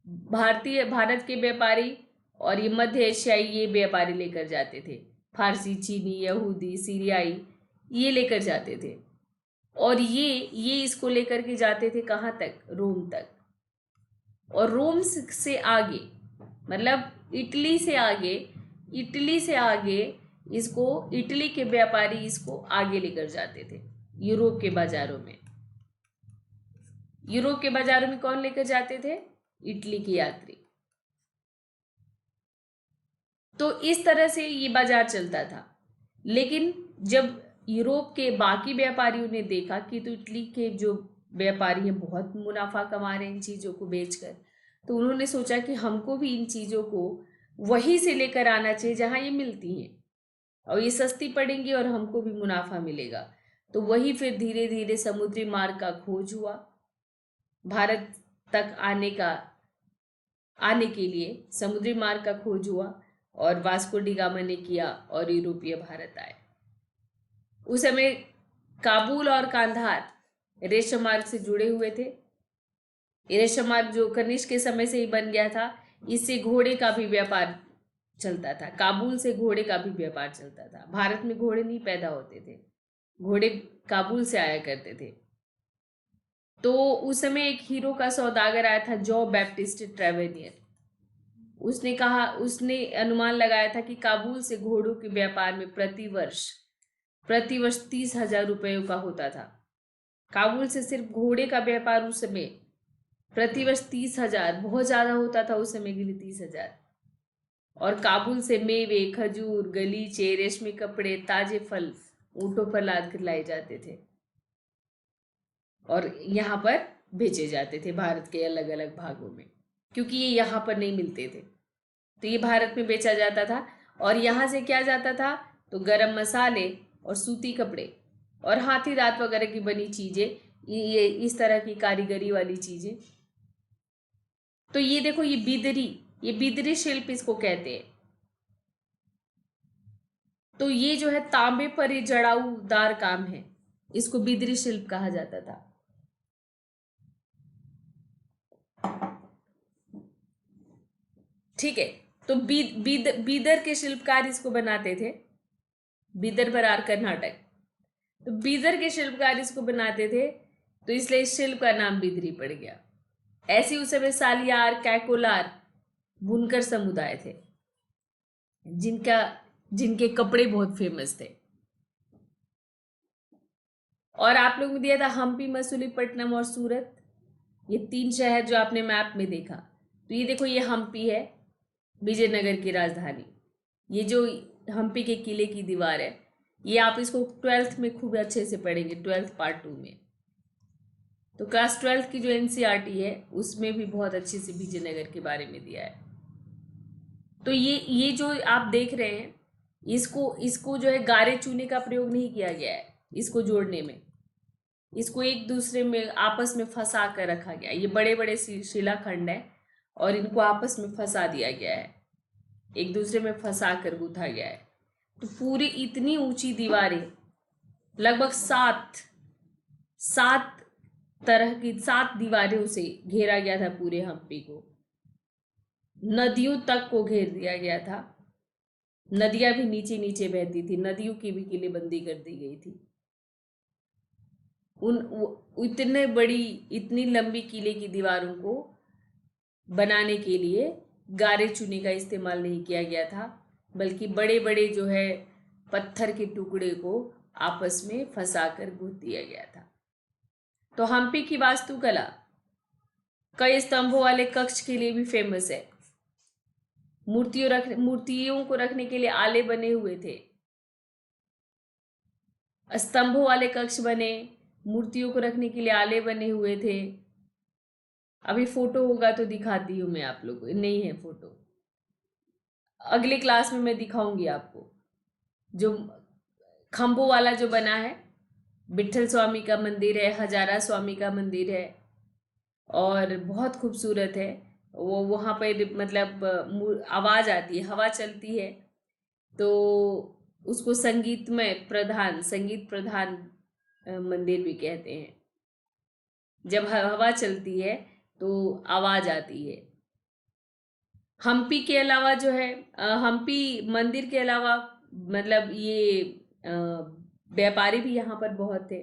भारत के व्यापारी और ये मध्य एशियाई ये व्यापारी लेकर जाते थे। फारसी, चीनी, यहूदी, सीरियाई ये लेकर जाते थे, और ये इसको लेकर के जाते थे कहाँ तक? रोम तक। और रोम से आगे, मतलब इटली से आगे इसको, इटली के व्यापारी इसको आगे लेकर जाते थे यूरोप के बाजारों में। यूरोप के बाजारों में कौन लेकर जाते थे? इटली के यात्री। तो इस तरह से ये बाजार चलता था। लेकिन जब यूरोप के बाकी व्यापारियों ने देखा कि तो इटली के जो व्यापारी हैं बहुत मुनाफा कमा रहे हैं इन चीज़ों को बेचकर, तो उन्होंने सोचा कि हमको भी इन चीज़ों को वहीं से लेकर आना चाहिए जहाँ ये मिलती हैं, और ये सस्ती पड़ेंगी और हमको भी मुनाफा मिलेगा। तो वही फिर धीरे धीरे समुद्री मार्ग का खोज हुआ। भारत तक आने के लिए समुद्री मार्ग का खोज हुआ, और वास्को डी गामा ने किया और यूरोपीय भारत आए। उस समय काबुल और कांधार रेशम मार्ग से जुड़े हुए थे। रेशम मार्ग जो कनिष्क के समय से ही बन गया था, इससे घोड़े का भी व्यापार चलता था। काबुल से घोड़े का भी व्यापार चलता था। भारत में घोड़े नहीं पैदा होते थे, घोड़े काबुल से आया करते थे। तो उस समय एक हीरो का सौदागर आया था, जॉ बैप्टिस्ट ट्रेवेनियर। उसने अनुमान लगाया था कि काबुल से घोड़ों के व्यापार में प्रतिवर्ष 30,000 रुपयों का होता था। काबुल से सिर्फ घोड़े का व्यापार उस समय प्रतिवर्ष 30,000 बहुत ज्यादा होता था उस समय के लिए। 30,000। और काबुल से मेवे, खजूर, गलीचे, रेशमी कपड़े, ताजे फल ऊंटों पर लाद कर लाए जाते थे और यहाँ पर बेचे जाते थे भारत के अलग अलग भागों में, क्योंकि ये यहाँ पर नहीं मिलते थे। तो ये भारत में बेचा जाता था। और यहाँ से क्या जाता था? तो गरम मसाले और सूती कपड़े और हाथी दांत वगैरह की बनी चीजें, ये इस तरह की कारीगरी वाली चीजें। तो ये देखो, ये बिदरी शिल्प इसको कहते हैं। तो ये जो है तांबे पर ये जड़ाऊदार काम है, इसको बिदरी शिल्प कहा जाता था। ठीक है, तो बीदर के शिल्पकार इसको बनाते थे, बीदर बरार कर्नाटक। तो बीदर के शिल्पकार इसको बनाते थे, तो इसलिए इस शिल्प का नाम बिदरी पड़ गया। ऐसे उस समय सालियार, कैकोलार बुनकर समुदाय थे, जिनके कपड़े बहुत फेमस थे। और आप लोगों ने दिया था हम्पी, मसूलीपट्टनम और सूरत, ये 3 शहर जो आपने मैप में देखा। तो ये देखो, ये हम्पी है, विजयनगर की राजधानी। ये जो हम्पी के किले की दीवार है, ये आप इसको 12th में खूब अच्छे से पढ़ेंगे, 12th पार्ट 2 में। तो क्लास 12th की जो एनसीईआरटी है उसमें भी बहुत अच्छे से विजयनगर के बारे में दिया है। तो ये जो आप देख रहे हैं, इसको जो है गारे चूने का प्रयोग नहीं किया गया है इसको जोड़ने में। इसको एक दूसरे में आपस में फंसा कर रखा गया। ये बड़े बड़े शिलाखंड है और इनको आपस में फंसा दिया गया है, एक दूसरे में फंसा कर गूंथा गया है। तो पूरी इतनी ऊंची दीवारें, लगभग 7 तरह की 7 दीवारों से घेरा गया था पूरे हम्पी को। नदियों तक को घेर दिया गया था, नदियां भी नीचे नीचे बहती थी, नदियों की भी किलेबंदी कर दी गई थी। इतनी लंबी किले की दीवारों को बनाने के लिए गारे चूने का इस्तेमाल नहीं किया गया था, बल्कि बड़े बड़े जो है पत्थर के टुकड़े को आपस में फंसा कर गूंथ दिया गया था। तो हम्पी की वास्तुकला कई स्तंभों वाले कक्ष के लिए भी फेमस है। मूर्तियों को रखने के लिए आले बने हुए थे, स्तंभों वाले कक्ष बने, मूर्तियों को रखने के लिए आले बने हुए थे। अभी फोटो होगा तो दिखाती हूँ मैं आप लोगों को, नहीं है फोटो, अगले क्लास में मैं दिखाऊंगी आपको। जो खंभों वाला जो बना है, विठल स्वामी का मंदिर है, हजारा स्वामी का मंदिर है और बहुत खूबसूरत है वो। वहाँ पर मतलब आवाज़ आती है, हवा चलती है, तो उसको संगीत प्रधान मंदिर भी कहते हैं। जब हवा चलती है तो आवाज़ आती है। हम्पी के अलावा जो है, हम्पी मंदिर के अलावा मतलब ये व्यापारी भी यहाँ पर बहुत थे।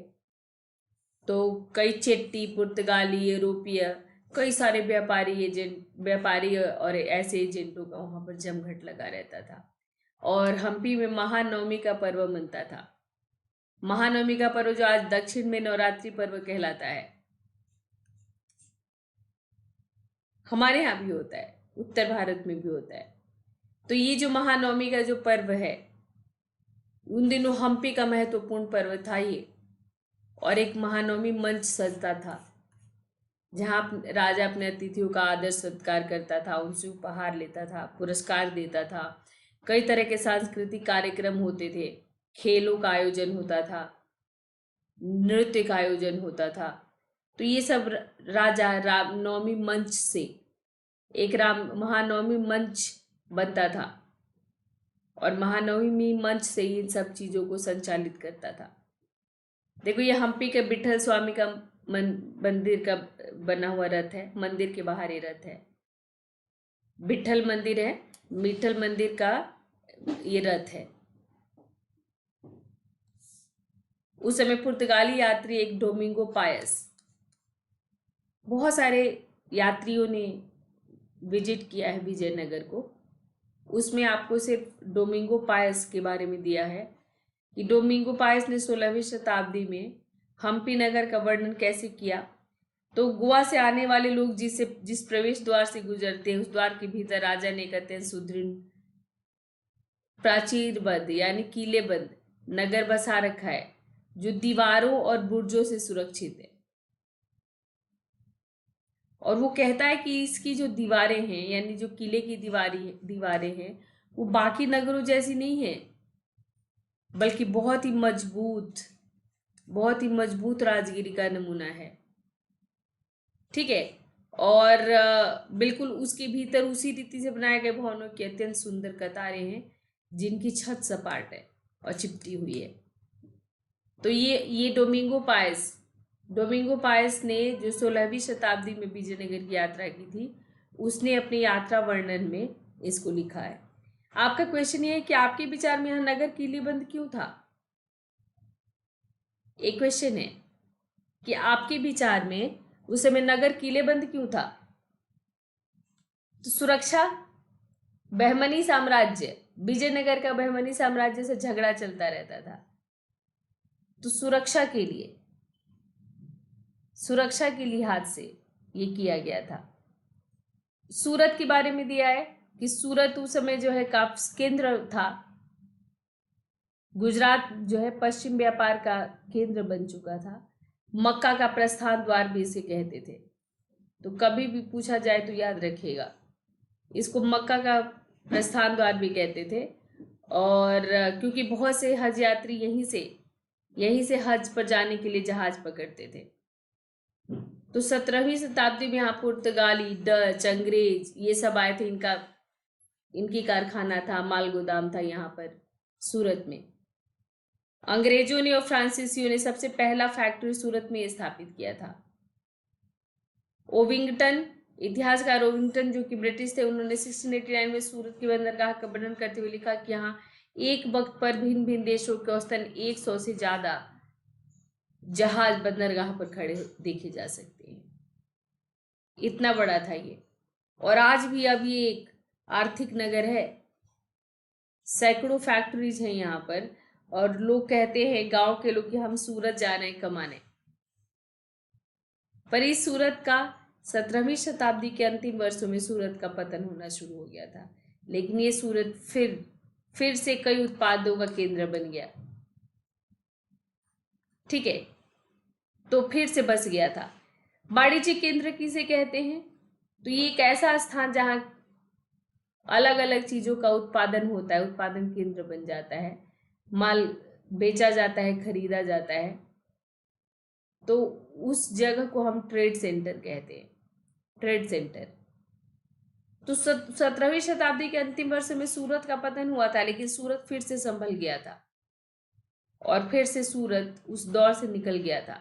तो कई चेट्टी, पुर्तगाली, यूरोपीय, कई सारे व्यापारी और ऐसे एजेंटों का वहाँ पर जमघट लगा रहता था। और हम्पी में महानवमी का पर्व मनता था। महानवमी का पर्व जो आज दक्षिण में नवरात्रि पर्व कहलाता है, हमारे यहाँ भी होता है, उत्तर भारत में भी होता है। तो ये जो महानवमी का जो पर्व है, उन दिनों हम्पी का महत्वपूर्ण पर्व था ये। और एक महानवमी मंच सजता था, जहाँ राजा अपने अतिथियों का आदर सत्कार करता था, उनसे उपहार लेता था, पुरस्कार देता था। कई तरह के सांस्कृतिक कार्यक्रम होते थे, खेलों का आयोजन होता था, नृत्य का आयोजन होता था। तो ये सब राजा रामनवमी मंच से, एक महानवमी मंच बनता था और महानवमी मंच से इन सब चीज़ों को संचालित करता था। देखो, ये हम्पी के विठल स्वामी का मंदिर का बना हुआ रथ है, मंदिर के बाहर ये रथ है, विठल मंदिर है, विठल मंदिर का ये रथ है। उस समय पुर्तगाली यात्री एक डोमिंगो पायस, बहुत सारे यात्रियों ने विजिट किया है विजयनगर को, उसमें आपको सिर्फ डोमिंगो पायस के बारे में दिया है कि डोमिंगो पायस ने 16वीं शताब्दी में हम्पी नगर का वर्णन कैसे किया। तो गोवा से आने वाले लोग जिस प्रवेश द्वार से गुजरते हैं, उस द्वार के भीतर राजा ने एक अत्यंत सुदृढ़ प्राचीरबद्ध यानी किलेबंद नगर बसा रखा है, जो दीवारों और बुर्जों से सुरक्षित है। और वो कहता है कि इसकी जो दीवारें हैं, यानी जो किले की दीवारें हैं, वो बाकी नगरों जैसी नहीं है, बल्कि बहुत ही मजबूत राजगिरी का नमूना है। ठीक है। और बिल्कुल उसके भीतर उसी रीति से बनाए गए भवनों की अत्यंत सुंदर कतारें हैं, जिनकी छत सपाट है। और चिपटी हुई है। तो ये डोमिंगो पायस ने जो 16वीं शताब्दी में विजयनगर की यात्रा की थी, उसने अपने यात्रा वर्णन में इसको लिखा है। आपका क्वेश्चन ये है कि आपके विचार में यहाँ नगर किलेबंद क्यों था। एक क्वेश्चन है कि आपके विचार में उस समय नगर किलेबंद क्यों था। तो सुरक्षा, बहमनी साम्राज्य, विजयनगर का बहमनी साम्राज्य से झगड़ा चलता रहता था, तो सुरक्षा के लिहाज से ये किया गया था। सूरत के बारे में दिया है कि सूरत उस समय जो है का केंद्र था। गुजरात जो है पश्चिम व्यापार का केंद्र बन चुका था। मक्का का प्रस्थान द्वार भी इसे कहते थे। तो कभी भी पूछा जाए तो याद रखिएगा, इसको मक्का का प्रस्थान द्वार भी कहते थे। और क्योंकि बहुत से हज यात्री यहीं से हज पर जाने के लिए जहाज पकड़ते थे। तो 17वीं शताब्दी में यहाँ पुर्तगाली, डच, अंग्रेज ये सब आए थे। इनकी कारखाना था, माल गोदाम था यहाँ पर सूरत में। अंग्रेजों ने और फ्रांसीसियों ने सबसे पहला फैक्ट्री सूरत में स्थापित किया था। ओविंगटन, इतिहासकार ओविंगटन जो कि ब्रिटिश थे, उन्होंने 1689 में सूरत की बंदरगाह का वर्णन करते हुए लिखा कि यहाँ एक वक्त पर भिन्न भिन्न देशों के औसतन 100 से ज्यादा जहाज बंदरगाह पर खड़े देखे जा सकते हैं। इतना बड़ा था ये। और आज भी अब ये एक आर्थिक नगर है। सैकड़ों फैक्ट्रीज हैं यहाँ पर। और लोग कहते हैं, गांव के लोग, कि हम सूरत जा रहे हैं कमाने। पर इस सूरत का 17वीं शताब्दी के अंतिम वर्षों में सूरत का पतन होना शुरू हो गया था। लेकिन ये सूरत फिर से कई उत्पादों का केंद्र बन गया। ठीक है, तो फिर से बस गया था। वाणिज्य केंद्र किसे कहते हैं। तो ये एक ऐसा स्थान जहां अलग अलग चीजों का उत्पादन होता है, उत्पादन केंद्र बन जाता है, माल बेचा जाता है, खरीदा जाता है। तो उस जगह को हम ट्रेड सेंटर कहते हैं, ट्रेड सेंटर। तो 17वीं शताब्दी के अंतिम वर्ष में सूरत का पतन हुआ था, लेकिन सूरत फिर से संभल गया था और फिर से सूरत उस दौर से निकल गया था।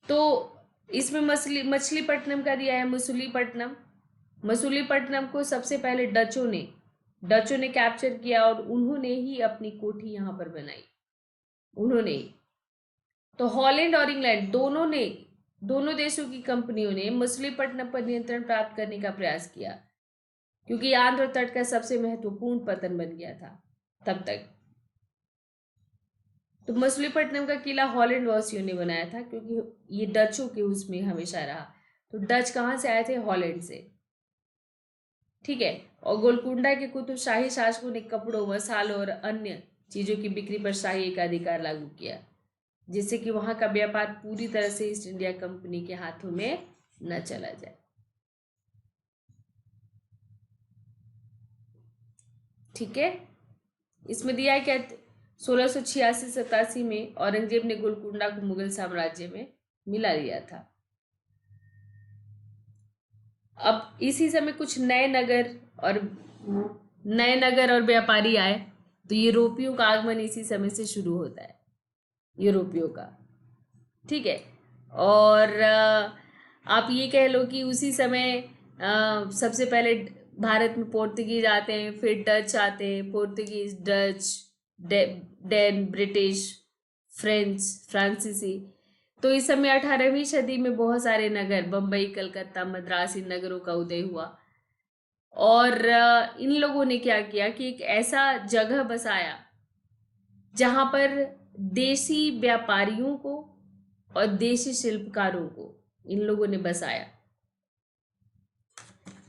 तो इसमें मछलीपट्टनम का दिया है, मसूलीपट्टनम। मसूलीपट्टनम को सबसे पहले डचों ने कैप्चर किया और उन्होंने ही अपनी कोठी यहाँ पर बनाई। उन्होंने ही। तो हॉलैंड और इंग्लैंड दोनों देशों की कंपनियों ने मछलीपट्टनम पर नियंत्रण प्राप्त करने का प्रयास किया, क्योंकि आंध्र तट का सबसे महत्वपूर्ण पतन बन गया था तब तक। तो मछलीपट्टनम का किला हॉलैंड वासियों ने बनाया था, क्योंकि ये डचों के उसमें हमेशा रहा। तो डच कहाँ से आए थे, हॉलैंड से। ठीक है। और गोलकुंडा के कुतुबशाही शासकों ने कपड़ों, मसालों और अन्य चीजों की बिक्री पर शाही एकाधिकार लागू किया, जिससे कि वहां का व्यापार पूरी तरह से ईस्ट इंडिया कंपनी के हाथों में न चला जाए। ठीक है। इसमें दिया है क्या, 1686-87 में औरंगजेब ने गोलकुंडा को मुगल साम्राज्य में मिला लिया था। अब इसी समय कुछ नए नगर और व्यापारी आए। तो यूरोपियों का आगमन इसी समय से शुरू होता है, यूरोपियों का। ठीक है। और आप ये कह लो कि उसी समय सबसे पहले भारत में पोर्तुगीज आते हैं, फिर डच आते हैं, पोर्तुगीज, डच, डेन, ब्रिटिश, फ्रांसीसी। तो इस समय 18वीं सदी में बहुत सारे नगर, बम्बई, कलकत्ता, मद्रास, इन नगरों का उदय हुआ। और इन लोगों ने क्या किया कि एक ऐसा जगह बसाया जहां पर देसी व्यापारियों को और देसी शिल्पकारों को इन लोगों ने बसाया।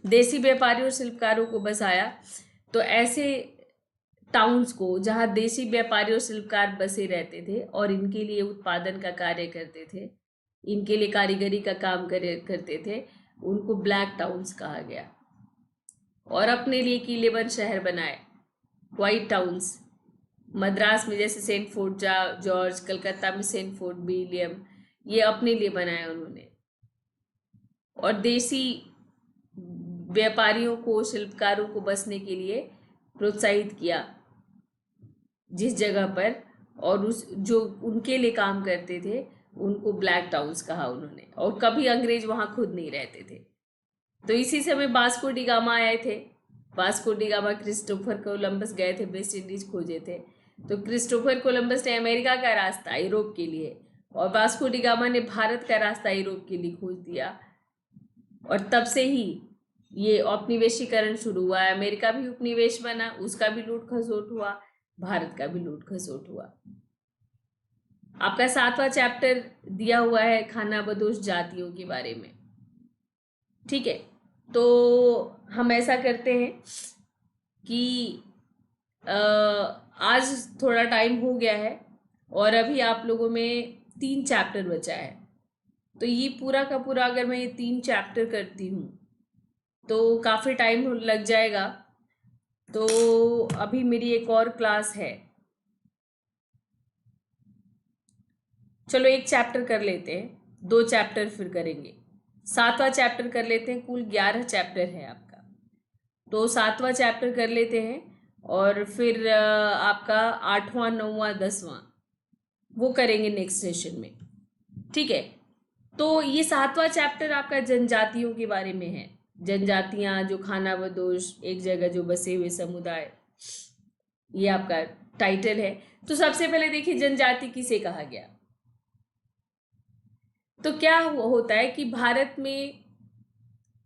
देसी व्यापारियों और शिल्पकारों को बसाया। तो ऐसे टाउन्स को जहां देसी व्यापारी और शिल्पकार बसे रहते थे और इनके लिए उत्पादन का कार्य करते थे, इनके लिए कारीगरी का काम करते थे, उनको ब्लैक टाउन्स कहा गया। और अपने लिए किलेबंद शहर बनाए, व्हाइट टाउन्स। मद्रास में जैसे सेंट फोर्ट जॉर्ज, कलकत्ता में सेंट फोर्ट विलियम, ये अपने लिए बनाया उन्होंने। और देसी व्यापारियों को, शिल्पकारों को बसने के लिए प्रोत्साहित किया। जिस जगह पर, और उस जो उनके लिए काम करते थे उनको ब्लैक टाउन्स कहा उन्होंने, और कभी अंग्रेज वहाँ खुद नहीं रहते थे। तो इसी समय वास्को डी गामा आए थे। Vasco D gamma Christopher Columbus गए थे, वेस्ट इंडीज खोजे थे। तो क्रिस्टोफर कोलंबस ने अमेरिका का रास्ता यूरोप के लिए, और वास्को डी गामा ने भारत का रास्ता यूरोप के लिए खोज दिया। और तब से ही ये औपनिवेशीकरण शुरू हुआ है। अमेरिका भी उपनिवेश बना, उसका भी लूट खसोट हुआ, भारत का भी लूट खसोट हुआ। आपका 7वां चैप्टर दिया हुआ है खानाबदोश जातियों के बारे में। ठीक है, तो हम ऐसा करते हैं कि आज थोड़ा टाइम हो गया है और अभी आप लोगों में 3 चैप्टर बचा है। तो ये पूरा का पूरा अगर मैं ये 3 चैप्टर करती हूँ तो काफ़ी टाइम लग जाएगा। तो अभी मेरी एक और क्लास है, चलो एक चैप्टर कर लेते हैं, 2 चैप्टर फिर करेंगे। 7वां चैप्टर कर लेते हैं, कुल 11 चैप्टर है आपका, तो 7वां चैप्टर कर लेते हैं और फिर आपका 8वां 9वां 10वां वो करेंगे नेक्स्ट सेशन में। ठीक है, तो ये 7वां चैप्टर आपका जनजातियों के बारे में है। जनजातियां जो खानाबदोश एक जगह जो बसे हुए समुदाय, ये आपका टाइटल है। तो सबसे पहले देखिए जनजाति किसे कहा गया। तो क्या होता है कि भारत में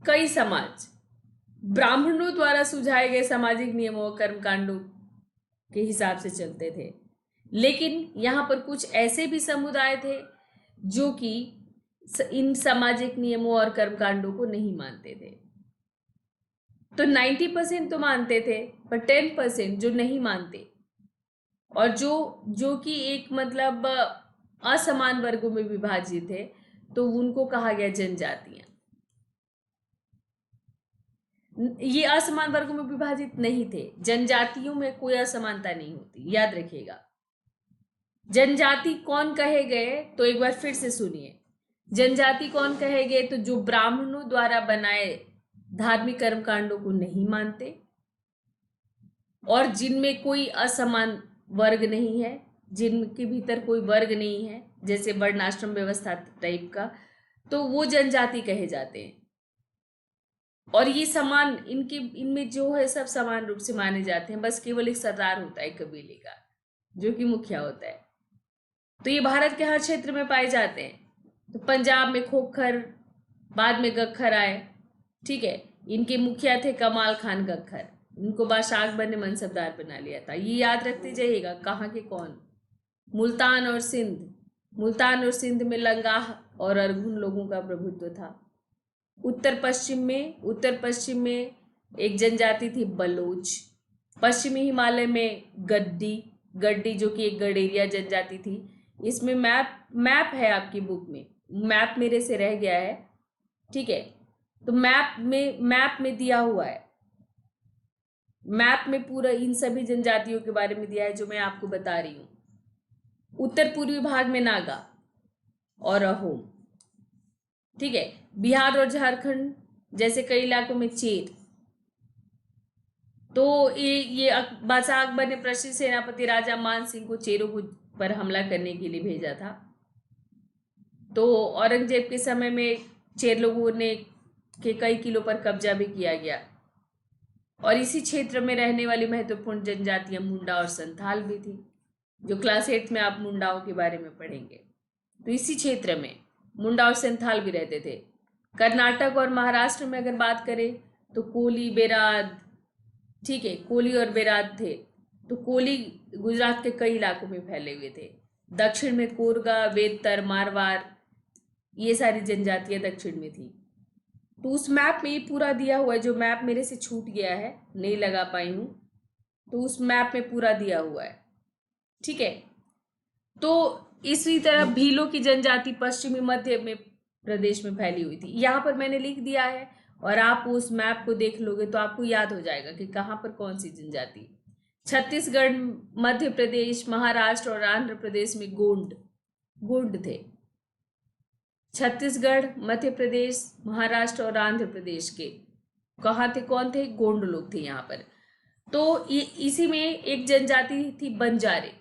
कई समाज ब्राह्मणों द्वारा सुझाए गए सामाजिक नियमों और कर्मकांडों के हिसाब से चलते थे, लेकिन यहाँ पर कुछ ऐसे भी समुदाय थे जो कि इन सामाजिक नियमों और कर्मकांडों को नहीं मानते थे। तो 90% तो मानते थे, पर 10% जो नहीं मानते और जो कि एक मतलब असमान वर्गों में विभाजित थे, तो उनको कहा गया जनजातियां। ये असमान वर्गों में विभाजित नहीं थे, जनजातियों में कोई असमानता नहीं होती, याद रखिएगा। जनजाति कौन कहे गए, तो एक बार फिर से सुनिए। जनजाति कौन कहे गए, तो जो ब्राह्मणों द्वारा बनाए धार्मिक कर्मकांडों को नहीं मानते और जिनमें कोई असमान वर्ग नहीं है, जिनके भीतर कोई वर्ग नहीं है, जैसे वर्णाश्रम व्यवस्था टाइप का, तो वो जनजाति कहे जाते हैं। और ये समान इनमें जो है सब समान रूप से माने जाते हैं, बस केवल एक सरदार होता है कबीले का जो कि मुखिया होता है। तो ये भारत के हर क्षेत्र में पाए जाते हैं। तो पंजाब में खोखर, बाद में गख्खर आए। ठीक है, इनके मुखिया थे कमाल खान गख्खर, इनको बादशाह अकबर ने मनसबदार बना लिया था। ये याद रखते जाइएगा कहाँ के कौन। मुल्तान और सिंध में लंगाह और अरगुन लोगों का प्रभुत्व था। उत्तर पश्चिम में एक जनजाति थी बलोच। पश्चिमी हिमालय में गड्डी जो कि एक गडेरिया जनजाति थी। इसमें मैप है आपकी बुक में, मैप मेरे से रह गया है। ठीक है, तो मैप में दिया हुआ है, मैप में पूरा इन सभी जनजातियों के बारे में दिया है जो मैं आपको बता रही हूँ। उत्तर पूर्वी भाग में नागा और अहोम। ठीक है, बिहार और झारखंड जैसे कई इलाकों में चेर। तो ये बादशाह अकबर ने प्रसिद्ध सेनापति राजा मान सिंह को चेरों पर हमला करने के लिए भेजा था। तो औरंगजेब के समय में चेर लोगों ने के कई किलों पर कब्जा भी किया गया। और इसी क्षेत्र में रहने वाली महत्वपूर्ण जनजातियां मुंडा और संथाल भी थी, जो क्लास 8 में आप मुंडाओं के बारे में पढ़ेंगे। तो इसी क्षेत्र में मुंडा और संथाल भी रहते थे। कर्नाटक और महाराष्ट्र में अगर बात करें तो कोली बेराद, ठीक है, कोली और बेराद थे। तो कोली गुजरात के कई इलाकों में फैले हुए थे। दक्षिण में कोरगा, वेदतर, मारवाड़, ये सारी जनजातियां दक्षिण में थी। तो उस मैप में ये पूरा दिया हुआ है, जो मैप मेरे से छूट गया है, नहीं लगा पाई हूँ, तो उस मैप में पूरा दिया हुआ है। ठीक है, तो इसी तरह भीलों की जनजाति पश्चिमी मध्य में प्रदेश में फैली हुई थी। यहाँ पर मैंने लिख दिया है और आप उस मैप को देख लोगे तो आपको याद हो जाएगा कि कहाँ पर कौन सी जनजाति। छत्तीसगढ़, मध्य प्रदेश, महाराष्ट्र और आंध्र प्रदेश में गोंड थे। छत्तीसगढ़, मध्य प्रदेश, महाराष्ट्र और आंध्र प्रदेश के कहाँ थे, कौन थे, गोंड लोग थे यहाँ पर। तो इसी में एक जनजाति थी बंजारे।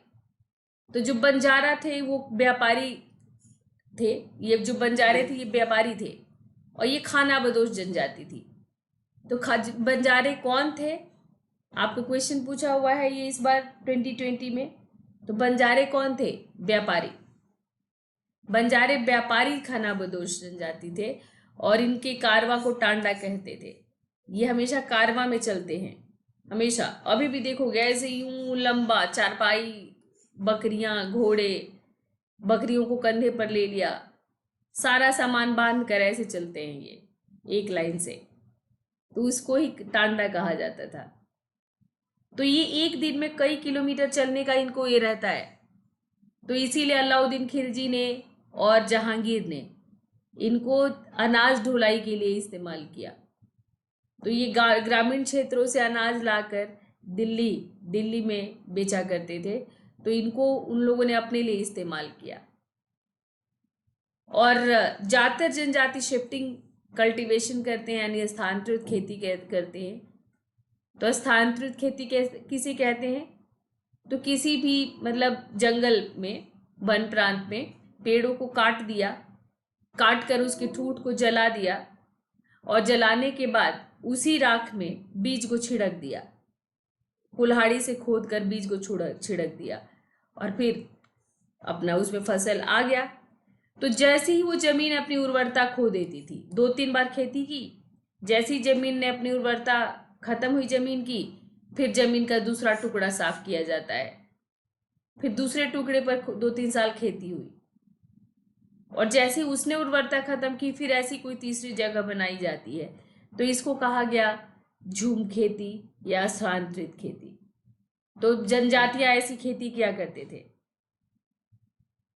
तो जो बंजारा थे वो व्यापारी थे, ये जो बंजारे थे ये व्यापारी थे, और ये खाना बदोश जनजाति थी। तो बंजारे कौन थे, आपको क्वेश्चन पूछा हुआ है ये इस बार 2020 में। तो बंजारे कौन थे, व्यापारी। बंजारे व्यापारी खाना बदोश जनजाति थे, और इनके कारवा को टांडा कहते थे। ये हमेशा कारवा में चलते हैं, हमेशा। अभी भी देखोगे ऐसे यूं लंबा चारपाई, बकरियां घोड़े, बकरियों को कंधे पर ले लिया, सारा सामान बांध कर ऐसे चलते हैं ये एक लाइन से। तो उसको ही टांडा कहा जाता था। तो ये एक दिन में कई किलोमीटर चलने का इनको ये रहता है। तो इसीलिए अलाउद्दीन खिलजी ने और जहांगीर ने इनको अनाज ढुलाई के लिए इस्तेमाल किया। तो ये ग्रामीण क्षेत्रों से अनाज लाकर दिल्ली में बेचा करते थे। तो इनको उन लोगों ने अपने लिए इस्तेमाल किया। और ज्यादातर जनजाति शिफ्टिंग कल्टीवेशन करते हैं, यानी स्थानांतरित खेती करते हैं। तो स्थानांतरित खेती किसे कहते हैं, तो किसी भी मतलब जंगल में, वन प्रांत में पेड़ों को काट दिया, काट कर उसके ठूंठ को जला दिया, और जलाने के बाद उसी राख में बीज को छिड़क दिया, कुल्हाड़ी से खोद कर बीज को छिड़क दिया, और फिर अपना उसमें फसल आ गया। तो जैसे ही वो जमीन अपनी उर्वरता खो देती थी, 2-3 बार खेती की, जैसी जमीन ने अपनी उर्वरता खत्म हुई जमीन की, फिर जमीन का दूसरा टुकड़ा साफ किया जाता है, फिर दूसरे टुकड़े पर 2-3 साल खेती हुई, और जैसे उसने उर्वरता खत्म की फिर ऐसी कोई तीसरी जगह बनाई जाती है। तो इसको कहा गया झूम खेती या स्थानांतरित खेती। तो जनजातियां ऐसी खेती किया करते थे।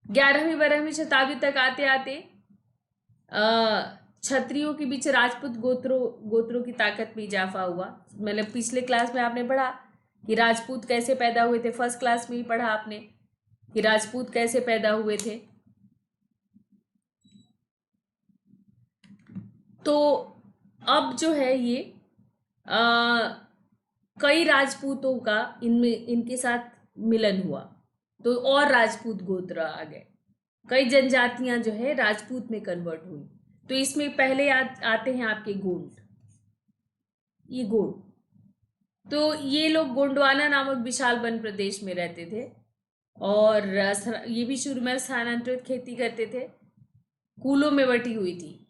11वीं 12वीं शताब्दी तक आते आते क्षत्रियों के बीच राजपूत गोत्रों की ताकत में इजाफा हुआ। मतलब पिछले क्लास में आपने पढ़ा कि राजपूत कैसे पैदा हुए थे, फर्स्ट क्लास में ही पढ़ा आपने कि राजपूत कैसे पैदा हुए थे। तो अब जो है ये कई राजपूतों का इनके साथ मिलन हुआ, तो और राजपूत गोत्र आ गए, कई जनजातियां जो है राजपूत में कन्वर्ट हुई। तो इसमें पहले आते हैं आपके गोंड। ये गोंड, तो ये लोग गोंडवाना नामक विशाल वन प्रदेश में रहते थे, और ये भी शुरू में स्थानांतरित खेती करते थे, कुलों में बटी हुई थी।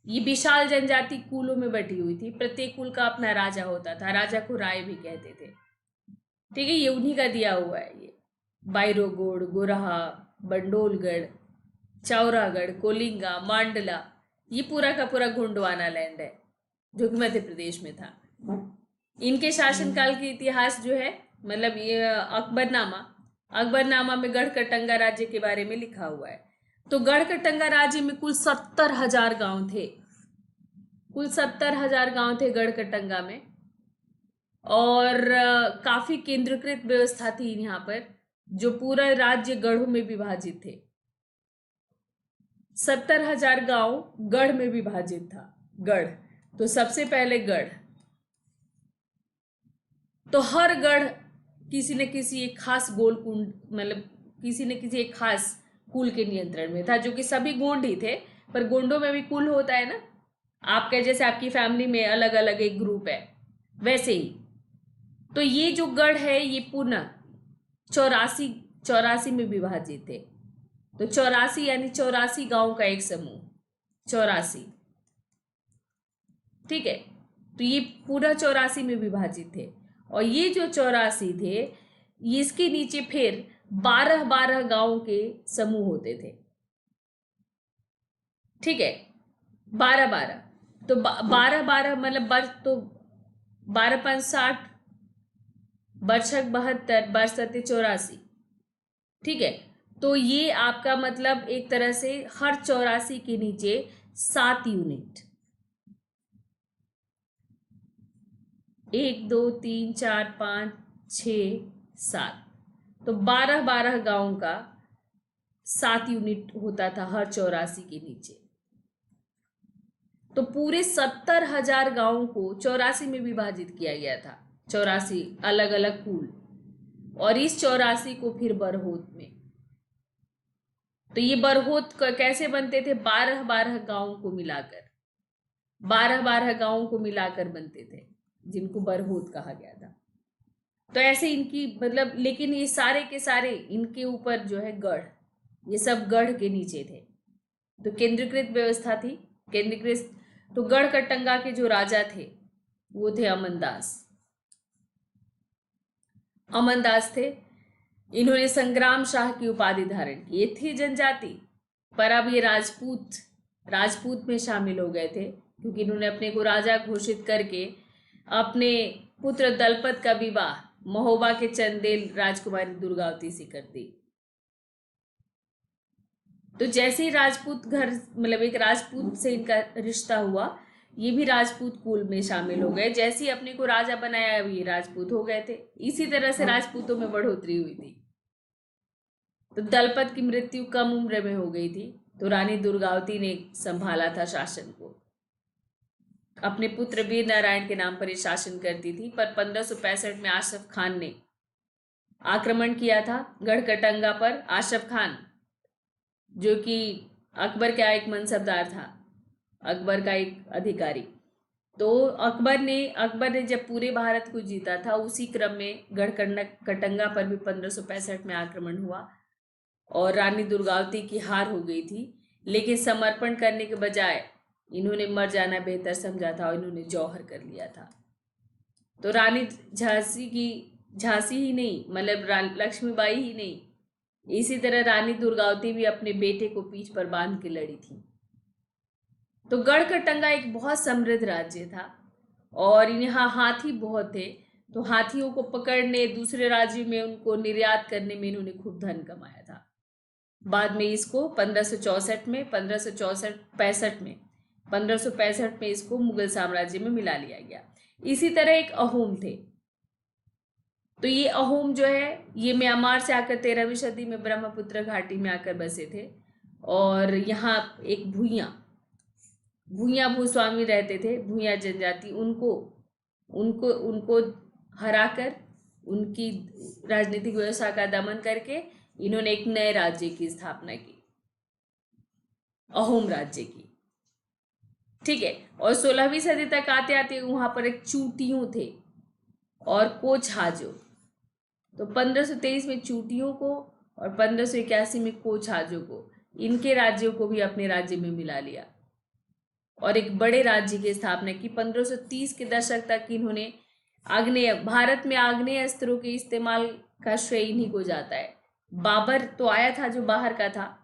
ये विशाल जनजाति कुलों में बटी हुई थी, प्रत्येक कुल का अपना राजा होता था, राजा को राय भी कहते थे। ठीक है, ये उन्हीं का दिया हुआ है। ये बाइरोगोड, गोरहा, बंडोलगढ़, चौरागढ़, कोलिंगा, मांडला, ये पूरा का पूरा गोंडवाना लैंड है जो कि मध्य प्रदेश में था। इनके शासनकाल के इतिहास जो है, मतलब ये अकबरनामा में गढ़कटंगा राज्य के बारे में लिखा हुआ है। तो गढ़कटंगा राज्य में कुल 70,000 गांव थे, कुल 70,000 गांव थे गढ़कटंगा में, और काफी केंद्रीकृत व्यवस्था थी यहाँ पर, जो पूरा राज्य गढ़ों में विभाजित थे। 70,000 गांव गढ़ में विभाजित था। गढ़, तो सबसे पहले गढ़, तो हर गढ़ किसी न किसी एक खास गोलकुंड, मतलब किसी न किसी एक खास कुल के नियंत्रण में था, जो कि सभी गोंड ही थे। पर गोंडों में भी कुल होता है ना, आपके जैसे आपकी फैमिली में अलग अलग एक ग्रुप है, वैसे ही। तो ये जो गढ़ है ये पुनः 84 में विभाजित थे। तो 84 यानी 84 गांव का एक समूह, 84। ठीक है, तो ये पूरा 84 में विभाजित थे, और ये जो 84 थे, इसके नीचे फिर 12-12 गांव के समूह होते थे। ठीक है, 12-12, तो 12-12 मतलब तो 12-5 60, बरछक 72, बरसते 84। ठीक है, तो ये आपका मतलब एक तरह से हर 84 के नीचे 7 यूनिट, 1 2 3 4 5 6 7, तो 12-12 गांव का 7 यूनिट होता था हर 84 के नीचे। तो पूरे 70,000 गांवों को 84 में विभाजित किया गया था। 84 अलग अलग कुल, और इस 84 को फिर बरहोत में। तो ये बरहोत कैसे बनते थे? 12-12 गांवों को मिलाकर, 12-12 गांवों को मिलाकर बनते थे, जिनको बरहोत कहा गया था। तो ऐसे इनकी मतलब, लेकिन ये सारे के सारे इनके ऊपर जो है गढ़, ये सब गढ़ के नीचे थे। तो केंद्रीकृत व्यवस्था थी, केंद्रीकृत। तो गढ़ कटंगा के जो राजा थे वो थे अमनदास। अमनदास थे। इन्होंने संग्राम शाह की उपाधि धारण की। ये थी जनजाति, पर अब ये राजपूत में शामिल हो गए थे, क्योंकि इन्होंने अपने को राजा घोषित करके अपने पुत्र दलपत का विवाह महोबा के चंदेल राजकुमारी दुर्गावती से कर दी। तो जैसे ही राजपूत घर, मतलब एक राजपूत से इनका रिश्ता हुआ, ये भी राजपूत कुल में शामिल हो गए। जैसे ही अपने को राजा बनाया, ये राजपूत हो गए थे। इसी तरह से राजपूतों में बढ़ोतरी हुई थी। तो दलपत की मृत्यु कम उम्र में हो गई थी, तो रानी दुर्गावती ने संभाला था शासन को। अपने पुत्र वीर नारायण के नाम पर ये शासन करती थी। पर 1565 में आशफ खान ने आक्रमण किया था गढ़कटंगा पर। आशफ खान जो कि अकबर का एक मनसबदार था, अकबर का एक अधिकारी। तो अकबर ने जब पूरे भारत को जीता था, उसी क्रम में गढ़कटंगा पर भी 1565 में आक्रमण हुआ और रानी दुर्गावती की हार हो गई थी। लेकिन समर्पण करने के बजाय इन्होंने मर जाना बेहतर समझा था और इन्होंने जौहर कर लिया था। तो रानी झांसी ही नहीं, मतलब लक्ष्मीबाई ही नहीं, इसी तरह रानी दुर्गावती भी अपने बेटे को पीठ पर बांध के लड़ी थी। तो गढ़कटंगा एक बहुत समृद्ध राज्य था और यहाँ हाथी बहुत थे। तो हाथियों को पकड़ने, दूसरे राज्यों में उनको निर्यात करने में इन्होंने खूब धन कमाया था। बाद में इसको 1565 में इसको मुगल साम्राज्य में मिला लिया गया। इसी तरह एक अहोम थे। तो ये अहोम जो है, ये म्यांमार से आकर 13वीं सदी में ब्रह्मपुत्र घाटी में आकर बसे थे। और यहाँ एक भूया भूस्वामी रहते थे, भूया जनजाति। उनको हराकर, उनकी राजनीतिक व्यवस्था का दमन करके इन्होंने एक नए राज्य की स्थापना की, अहोम राज्य की। ठीक है। और 16वीं सदी तक आते आते वहां पर एक चूटियों थे और कोच हाजो। तो 1523 में चूटियों को और 1581 में कोच हाजो को, इनके राज्यों को भी अपने राज्य में मिला लिया और एक बड़े राज्य की स्थापना की। 1530 के दशक तक इन्होंने भारत में आग्नेय अस्त्रों के इस्तेमाल का श्रेय इन्हीं को जाता है। बाबर तो आया था जो बाहर का था,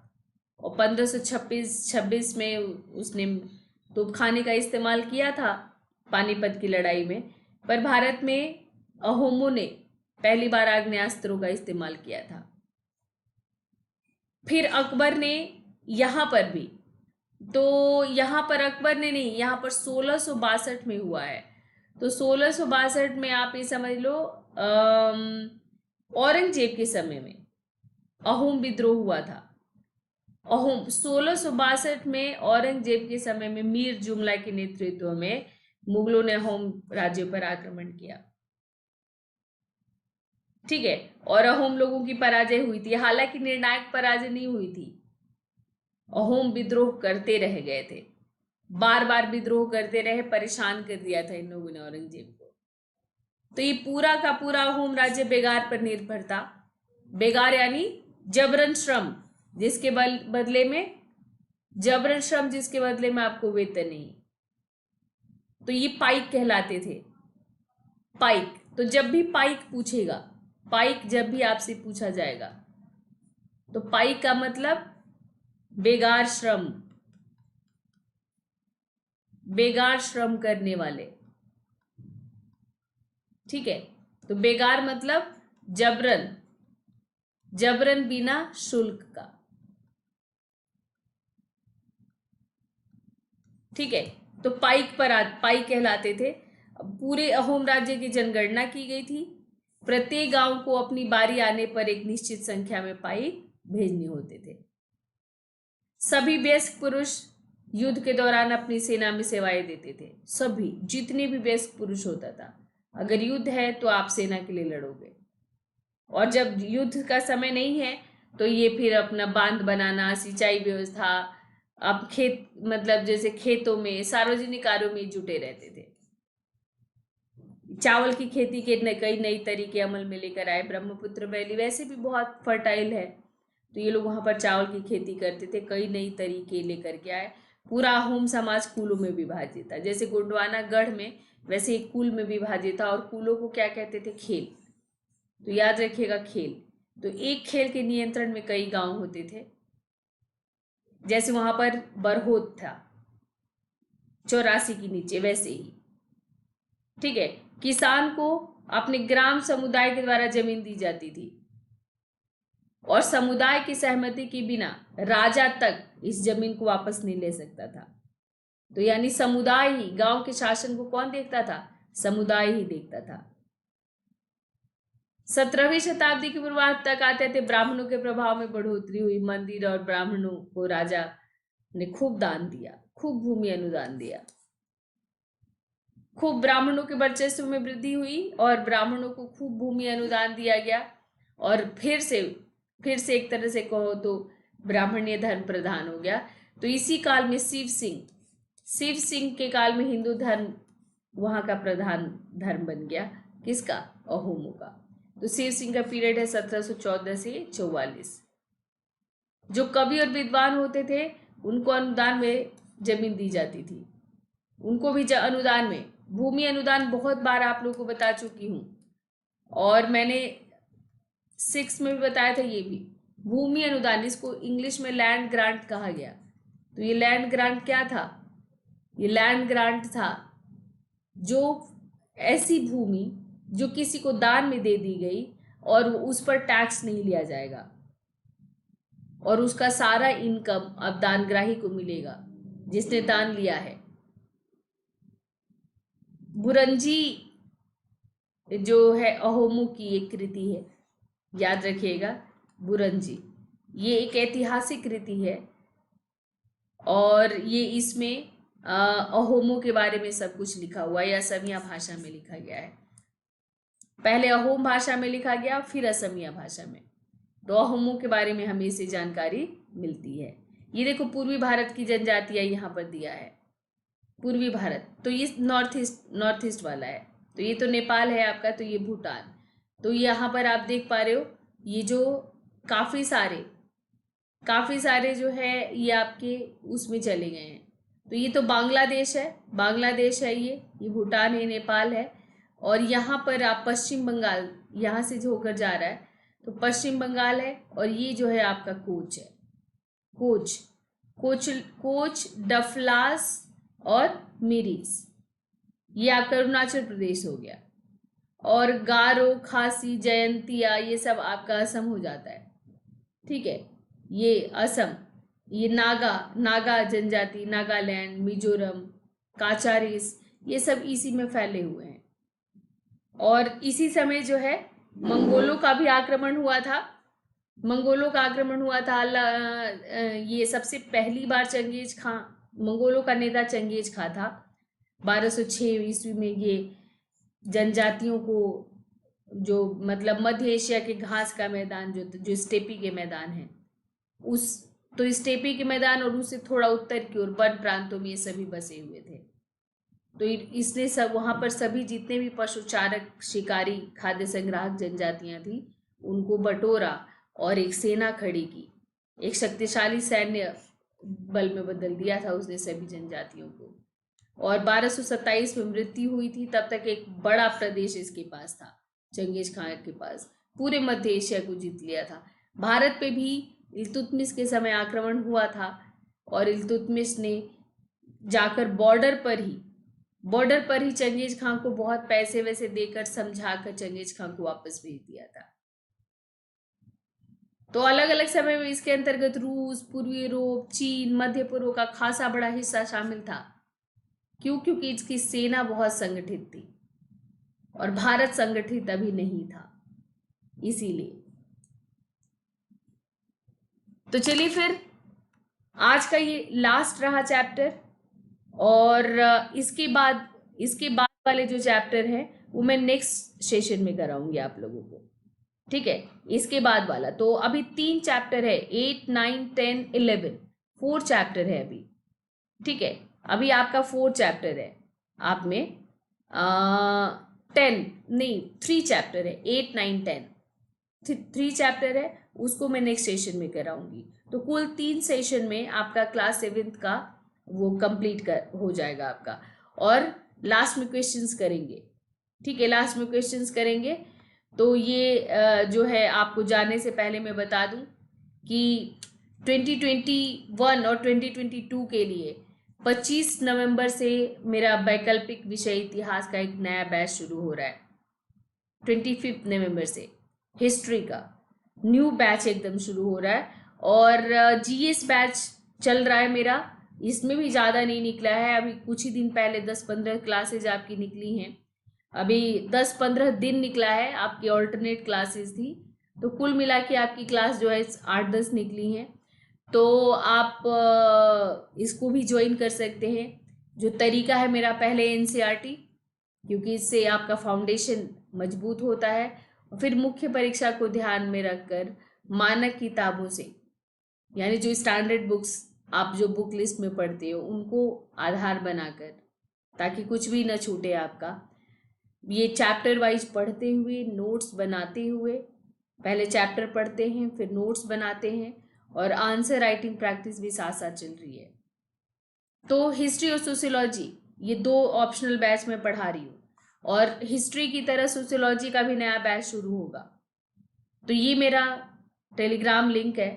और 1526 में उसने तोपखाने का इस्तेमाल किया था पानीपत की लड़ाई में। पर भारत में अहोमों ने पहली बार आग्नेयास्त्रों का इस्तेमाल किया था। फिर अकबर ने यहाँ पर भी, तो यहाँ पर अकबर ने नहीं, यहाँ पर 1662 में हुआ है। तो 1662 में आप ये समझ लो औरंगजेब के समय में अहोम विद्रोह हुआ था। अहोम 1662 में औरंगजेब के समय में मीर जुमला के नेतृत्व में मुगलों ने अहोम राज्यों पर आक्रमण किया। ठीक है। और अहोम लोगों की पराजय हुई थी, हालांकि निर्णायक पराजय नहीं हुई थी। अहोम विद्रोह करते रह गए थे, बार बार विद्रोह करते रहे, परेशान कर दिया था इन लोगों ने औरंगजेब को। तो ये पूरा का पूरा अहोम राज्य बेगार पर निर्भर था। बेगार यानी जबरन श्रम, जिसके बदले में आपको वेतन नहीं। तो ये पाइक कहलाते थे। पाइक, तो जब भी जब भी आपसे पूछा जाएगा, तो पाइक का मतलब बेगार श्रम करने वाले। ठीक है। तो बेगार मतलब जबरन बिना शुल्क का। ठीक है। तो पाइक कहलाते थे। पूरे अहोम राज्य की जनगणना की गई थी। प्रत्येक गांव को अपनी बारी आने पर एक निश्चित संख्या में पाइक भेजने होते थे। सभी वयस्क पुरुष युद्ध के दौरान अपनी सेना में सेवाएं देते थे। सभी, जितने भी वयस्क पुरुष होता था अगर युद्ध है तो आप सेना के लिए लड़ोगे, और जब युद्ध का समय नहीं है तो ये फिर अपना बांध बनाना, सिंचाई व्यवस्था, अब खेत मतलब जैसे खेतों में, सार्वजनिक कार्यों में जुटे रहते थे। चावल की खेती के कई नई तरीके अमल में लेकर आए। ब्रह्मपुत्र वैली वैसे भी बहुत फर्टाइल है, तो ये लोग वहां पर चावल की खेती करते थे, कई नई तरीके लेकर के आए। पूरा अहोम समाज कुलों में विभाजित था, जैसे गोंडवाना गढ़ में वैसे एक कुल में विभाजित था, और कुलों को क्या कहते थे? खेल। तो याद रखिएगा, खेल। तो एक खेल के नियंत्रण में कई गांव होते थे, जैसे वहां पर बरहोत था 84 के नीचे, वैसे ही। ठीक है। किसान को अपने ग्राम समुदाय के द्वारा जमीन दी जाती थी, और समुदाय की सहमति के बिना राजा तक इस जमीन को वापस नहीं ले सकता था। तो यानी समुदाय ही, गांव के शासन को कौन देखता था? समुदाय ही देखता था। 17वीं शताब्दी के पूर्वार्ध तक आते थे, ब्राह्मणों के प्रभाव में बढ़ोतरी हुई। मंदिर और ब्राह्मणों को राजा ने खूब दान दिया, खूब भूमि अनुदान दिया, खूब ब्राह्मणों के वर्चस्व में वृद्धि हुई, और ब्राह्मणों को खूब भूमि अनुदान दिया गया। और फिर से एक तरह से कहो तो ब्राह्मणीय धर्म प्रधान हो गया। तो इसी काल में शिव सिंह के काल में हिंदू धर्म वहां का प्रधान धर्म बन गया। किसका? अहोमों का। तो शिव सिंह का पीरियड है 1714 से 44। जो कवि और विद्वान होते थे उनको अनुदान में जमीन दी जाती थी, उनको भी अनुदान में। भूमि अनुदान बहुत बार आप लोगों को बता चुकी हूं, और मैंने 6 में भी बताया था ये भी। भूमि अनुदान, इसको इंग्लिश में लैंड ग्रांट कहा गया। तो ये लैंड ग्रांट क्या था? ये लैंड ग्रांट था जो ऐसी भूमि जो किसी को दान में दे दी गई, और उस पर टैक्स नहीं लिया जाएगा, और उसका सारा इनकम अब दानग्राही को मिलेगा जिसने दान लिया है। बुरंजी जो है अहोमों की एक कृति है, याद रखिएगा, बुरंजी। ये एक ऐतिहासिक कृति है, और ये इसमें अहोमों के बारे में सब कुछ लिखा हुआ है। असमिया भाषा में लिखा गया है। पहले अहोम भाषा में लिखा गया, फिर असमिया भाषा में। तो अहोमों के बारे में हमें इससे जानकारी मिलती है। ये देखो, पूर्वी भारत की जनजातियां यहाँ पर दिया है। पूर्वी भारत तो ये नॉर्थ ईस्ट वाला है। तो ये तो नेपाल है आपका, तो ये भूटान। तो यहाँ पर आप देख पा रहे हो, ये जो काफ़ी सारे जो है ये आपके उसमें चले गए हैं। तो ये तो बांग्लादेश है, ये भूटान है, नेपाल है। और यहाँ पर आप पश्चिम बंगाल, यहाँ से जो होकर जा रहा है तो पश्चिम बंगाल है, और ये जो है आपका कोच है। कोच, डफलास और मिरीस, ये आपका अरुणाचल प्रदेश हो गया। और गारो, खासी, जयंतिया, ये सब आपका असम हो जाता है। ठीक है, ये असम। ये नागा जनजाति, नागालैंड, मिजोरम, काचारीस, ये सब इसी में फैले हुए हैं। और इसी समय जो है मंगोलों का भी आक्रमण हुआ था। ये सबसे पहली बार चंगेज खां, मंगोलों का नेता चंगेज खां था। 1206 ईस्वी में ये जनजातियों को, जो मतलब मध्य एशिया के घास का मैदान जो स्टेपी के मैदान है, तो स्टेपी के मैदान और उससे थोड़ा उत्तर की ओर वन प्रांतों में ये सभी बसे हुए थे। तो इसने सब वहाँ पर सभी जितने भी पशुचारक, शिकारी, खाद्य संग्राहक जनजातियां थी, उनको बटोरा और एक सेना खड़ी की। एक शक्तिशाली सैन्य बल में बदल दिया था उसने सभी जनजातियों को। और 1227 में मृत्यु हुई थी। तब तक एक बड़ा प्रदेश इसके पास था, चंगेज खां के पास। पूरे मध्य एशिया को जीत लिया था। भारत पे भी इल्तुतमिश के समय आक्रमण हुआ था, और इल्तुतमिश ने जाकर बॉर्डर पर ही चंगेज खां को बहुत पैसे वैसे देकर, समझाकर चंगेज खां को वापस भेज दिया था। तो अलग अलग समय में इसके अंतर्गत रूस, पूर्वी यूरोप, चीन, मध्य पूर्व का खासा बड़ा हिस्सा शामिल था। क्यों? क्योंकि इसकी सेना बहुत संगठित थी, और भारत संगठित अभी नहीं था, इसीलिए। तो चलिए फिर आज का ये लास्ट रहा चैप्टर, और इसके बाद वाले जो चैप्टर हैं वो मैं नेक्स्ट सेशन में कराऊंगी आप लोगों को, ठीक है। इसके बाद वाला तो अभी 3 चैप्टर है, 8, 9, 10, 11, 4 चैप्टर है अभी, ठीक है। अभी आपका 4 चैप्टर है, आप में 10 नहीं 3 चैप्टर है, 8, 9, 10 3 चैप्टर है, उसको मैं नेक्स्ट सेशन में कराऊंगी। तो कुल 3 सेशन में आपका क्लास 7th का वो कंप्लीट हो जाएगा आपका। और लास्ट में क्वेश्चंस करेंगे, ठीक है, लास्ट में क्वेश्चंस करेंगे। तो ये जो है आपको जाने से पहले मैं बता दूं कि 2021 और 2022 के लिए 25 नवंबर से मेरा वैकल्पिक विषय इतिहास का एक नया बैच शुरू हो रहा है। 25 नवंबर से हिस्ट्री का न्यू बैच एकदम शुरू हो रहा है। और जीएस बैच चल रहा है मेरा, इसमें भी ज़्यादा नहीं निकला है, अभी कुछ ही दिन पहले 10-15 क्लासेज आपकी निकली हैं, अभी 10-15 दिन निकला है, आपकी ऑल्टरनेट क्लासेस थी। तो कुल मिला के आपकी क्लास जो है 8-10 निकली हैं। तो आप इसको भी ज्वाइन कर सकते हैं। जो तरीका है मेरा, पहले एनसीईआरटी, क्योंकि इससे आपका फाउंडेशन मजबूत होता है, और फिर मुख्य परीक्षा को ध्यान में रखकर मानक किताबों से, यानी जो स्टैंडर्ड बुक्स आप जो बुक लिस्ट में पढ़ते हो उनको आधार बनाकर, ताकि कुछ भी न छूटे आपका। ये चैप्टर वाइज पढ़ते हुए, नोट्स बनाते हुए, पहले चैप्टर पढ़ते हैं फिर नोट्स बनाते हैं, और आंसर राइटिंग प्रैक्टिस भी साथ साथ चल रही है। तो हिस्ट्री और सोशियोलॉजी ये 2 ऑप्शनल बैच में पढ़ा रही हूँ, और हिस्ट्री की तरह सोशियोलॉजी का भी नया बैच शुरू होगा। तो ये मेरा टेलीग्राम लिंक है,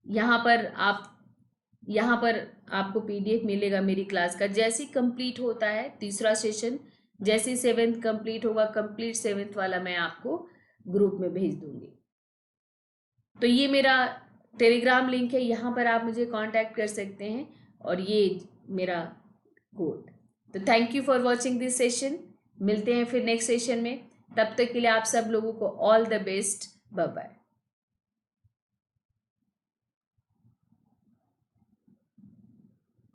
यहाँ पर आपको पीडीएफ मिलेगा मेरी क्लास का। जैसे ही कंप्लीट होता है तीसरा सेशन, जैसे ही 7th कंप्लीट होगा, कंप्लीट 7th वाला मैं आपको ग्रुप में भेज दूंगी। तो ये मेरा टेलीग्राम लिंक है, यहाँ पर आप मुझे कांटेक्ट कर सकते हैं, और ये मेरा कोड। तो thank you for watching this session, मिलते हैं फिर नेक्स्ट सेशन में। तब तक के लिए आप सब लोगों को all the best, bye bye.